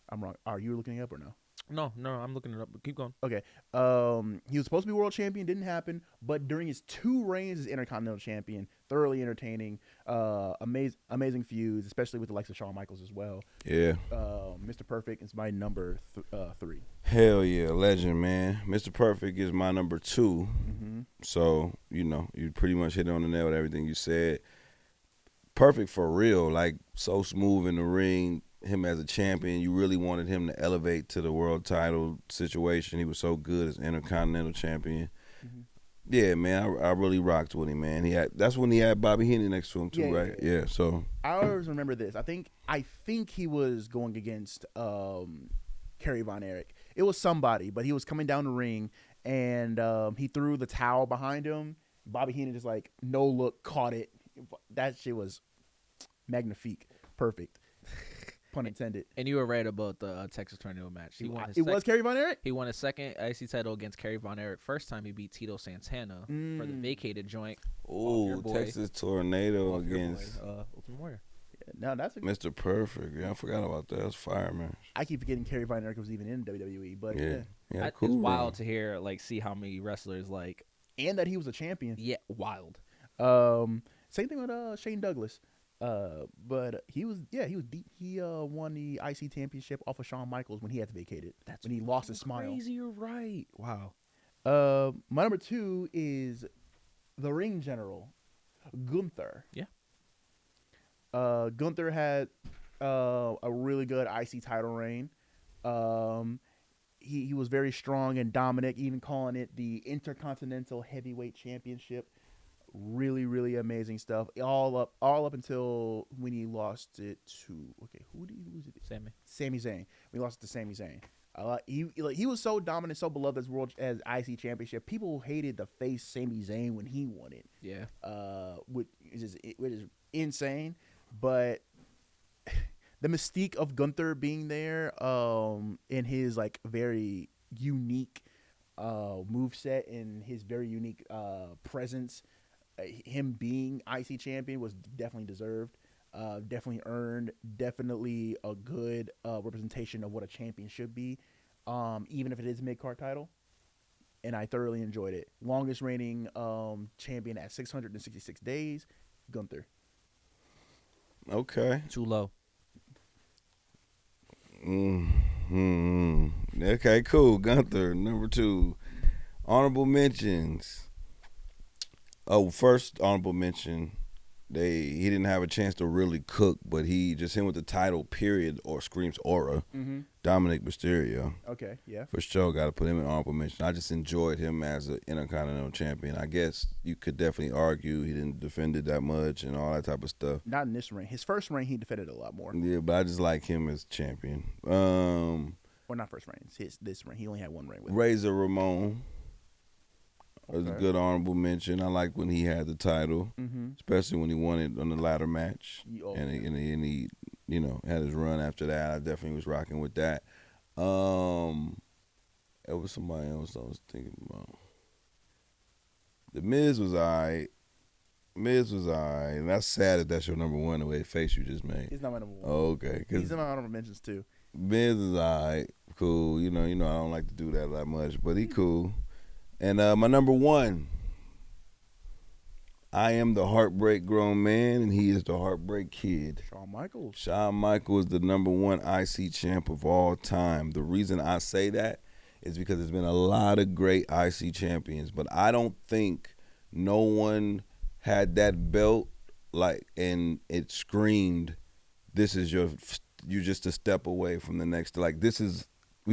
I'm wrong. Are you looking it up or no? No, I'm looking it up. But keep going. Okay. He was supposed to be world champion. Didn't happen. But during his 2 reigns as Intercontinental champion, thoroughly entertaining, amazing feuds, especially with the likes of Shawn Michaels as well. Yeah. Mr. Perfect is my number 3. Hell yeah, legend, man. Mr. Perfect is my number 2. Mm-hmm. So, you know, you pretty much hit it on the nail with everything you said. Perfect for real, like so smooth in the ring. Him as a champion, you really wanted him to elevate to the world title situation. He was so good as Intercontinental champion. Yeah, man, I really rocked with him, man. That's when he had Bobby Heenan next to him too, right? Yeah. So I always remember this. I think he was going against Kerry Von Erich. It was somebody, but he was coming down the ring and he threw the towel behind him. Bobby Heenan just like no look caught it. That shit was magnifique, perfect. Pun intended. And you were right about the Texas Tornado match. It was Kerry Von Erich? He won his second IC title against Kerry Von Erich. First time he beat Tito Santana for the vacated joint. Oh, Texas Tornado against Ultimate Warrior. Yeah, no, that's Mr. Perfect. Yeah, I forgot about that. That's fire, man. I keep forgetting Kerry Von Erich was even in WWE, but yeah, Cool. It's wild to hear, see how many wrestlers and that he was a champion. Yeah, wild. Same thing with Shane Douglas. But he was deep. He won the IC championship off of Shawn Michaels when he had to vacate it. That's when he lost his smile. Crazy, you're right. Wow. My number 2 is the Ring General, Gunther. Yeah. Gunther had a really good IC title reign. He was very strong and dominant, even calling it the Intercontinental Heavyweight Championship. Really, really amazing stuff. All up until when he lost it to who did he lose it to? Sami Zayn. We lost it to Sami Zayn. He was so dominant, so beloved as IC Championship. People hated the face Sami Zayn when he won it. Yeah. Which is insane. But the mystique of Gunther being there, in his very unique moveset and his very unique presence. Him being IC champion was definitely deserved, definitely earned, definitely a good representation of what a champion should be, even if it is a mid-card title. And I thoroughly enjoyed it. Longest reigning champion at 666 days, Gunther. Okay. Too low. Okay, cool. Gunther, number 2. Honorable mentions. Oh, first honorable mention, he didn't have a chance to really cook, but him with the title, period, or screams aura. Mm-hmm. Dominic Mysterio. Okay, yeah. For sure, got to put him in honorable mention. I just enjoyed him as an Intercontinental Champion. I guess you could definitely argue he didn't defend it that much and all that type of stuff. Not in this reign. His first reign, he defended a lot more. Yeah, but I just like him as champion. Or not first reign. This reign. He only had one reign with him. Razor Ramon. It was a Okay. good honorable mention. I like when he had the title, Mm-hmm. especially when he won it on the ladder match, Oh, and yeah. he had his run after that. I definitely was rocking with that. It was somebody else I was thinking about. The Miz was alright. And that's sad that that's your number 1 the way face you just made. He's not my number 1. Oh, okay. He's in my honorable mentions too. Miz is alright, cool. You know, I don't like to do that much, but he cool. And my number 1, I am the heartbreak grown man, and he is the heartbreak kid. Shawn Michaels. Shawn Michaels is the number 1 IC champ of all time. The reason I say that is because there's been a lot of great IC champions, but I don't think no one had that belt and it screamed, "This is you're just a step away from the next." We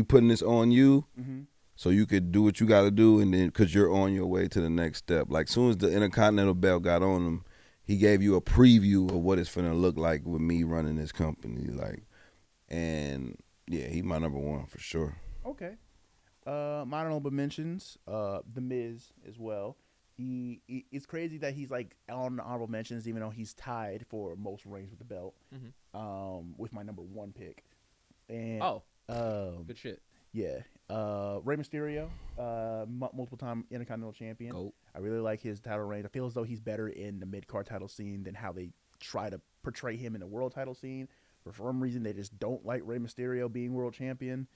putting this on you. Mm-hmm. So you could do what you got to do, and then because you're on your way to the next step. Like soon as the Intercontinental belt got on him, he gave you a preview of what it's finna look like with me running this company. And yeah, he's my number 1 for sure. Okay. My honorable mentions, The Miz as well. It's crazy that he's on the honorable mentions, even though he's tied for most reigns with the belt. Mm-hmm. With my number 1 pick. And good shit. yeah. Rey Mysterio, multiple time Intercontinental Champion. Goat. I really like his title reign. I feel as though he's better in the mid-card title scene than how they try to portray him in the world title scene. For some reason, they just don't like Rey Mysterio being world champion.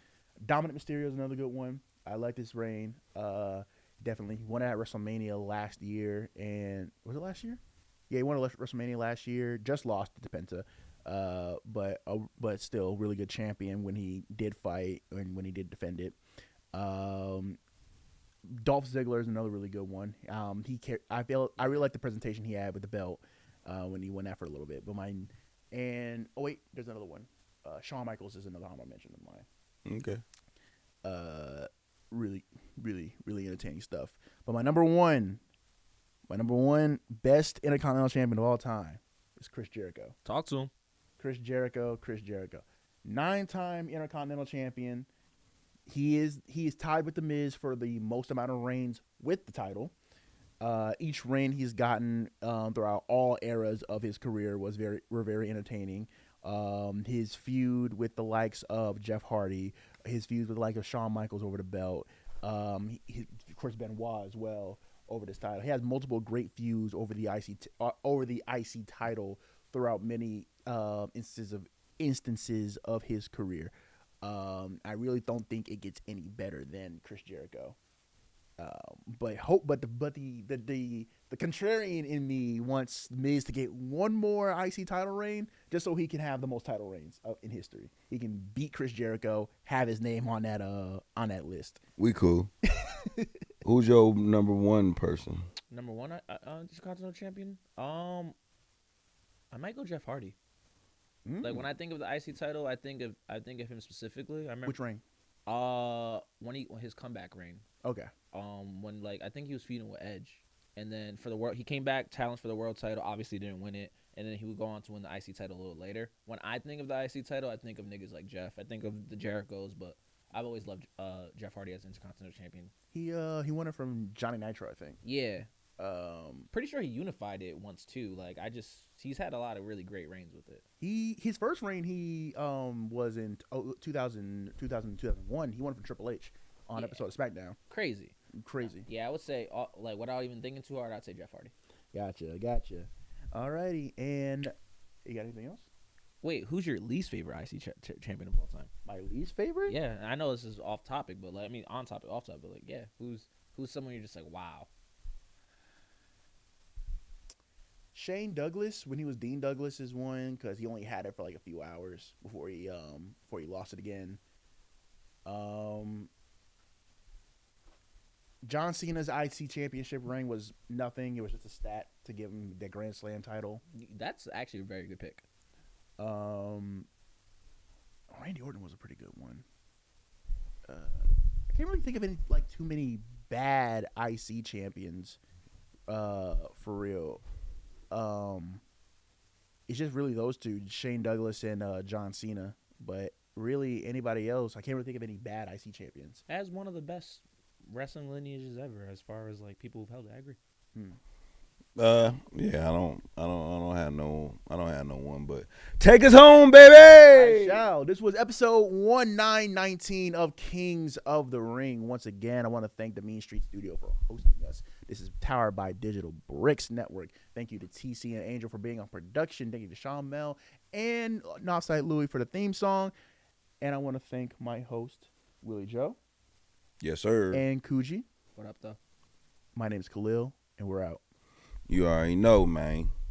Dominic Mysterio is another good one. I like this reign. Definitely. He won at WrestleMania last year. And was it last year? Yeah, he won at WrestleMania last year. Just lost to Penta. But still really good champion when he did fight and when he did defend it. Dolph Ziggler is another really good one. I really like the presentation he had with the belt when he went after it a little bit. There's another one. Shawn Michaels is another honorable mention of mine. Okay. really, really, really entertaining stuff. But my number one best Intercontinental Champion of all time is Chris Jericho. Talk to him. Chris Jericho. 9-time Intercontinental Champion. He is tied with The Miz for the most amount of reigns with the title. Each reign he's gotten throughout all eras of his career were very entertaining. His feud with the likes of Jeff Hardy, his feuds with the likes of Shawn Michaels over the belt, of course Benoit as well over this title. He has multiple great feuds over the IC title throughout many instances of his career. I really don't think it gets any better than Chris Jericho. But the contrarian in me wants Miz to get one more IC title reign just so he can have the most title reigns in history. He can beat Chris Jericho, have his name on that list. We cool. Who's your number one person? Number one, Intercontinental Champion. I might go Jeff Hardy. Like when I think of the IC title, I think of him specifically. I remember Which reign? When his comeback reign. Okay. When I think he was feuding with Edge, and then for the world he came back, challenged for the world title, obviously didn't win it, and then he would go on to win the IC title a little later. When I think of the IC title, I think of niggas like Jeff. I think of the Jerichos, but I've always loved Jeff Hardy as Intercontinental Champion. He won it from Johnny Nitro, I think. Yeah. Pretty sure he unified it once too. He's had a lot of really great reigns with it. His first reign he was in 2001. He won it from Triple H on episode of Smackdown. Crazy. Yeah, I would say without even thinking too hard, I'd say Jeff Hardy. Gotcha. Alrighty, and you got anything else? Wait, who's your least favorite IC champion of all time? My least favorite? Yeah, I know this is off topic, but on topic, off topic, but yeah, who's someone you're just like, wow. Shane Douglas, when he was Dean Douglas, is one because he only had it for like a few hours before he lost it again. John Cena's IC Championship reign was nothing. It was just a stat to give him the Grand Slam title. That's actually a very good pick. Randy Orton was a pretty good one. I can't really think of any too many bad IC champions. For real. It's just really those two, Shane Douglas and John Cena. But really, anybody else, I can't really think of any bad IC champions. As one of the best wrestling lineages ever, as far as people who've held it, I agree. Yeah, I don't have no one, but take us home, baby. I shall. This was episode 1919 of Kings of the Ring. Once again, I want to thank the Mean Street Studio for hosting us. This is powered by Digital Bricks Network. Thank you to TC and Angel for being on production. Thank you to Sean Mel and Northside Louie for the theme song. And I want to thank my host, Willie Joe. Yes, sir. And Kuji. What up, though? My name is Khalil, and we're out. You already know, man.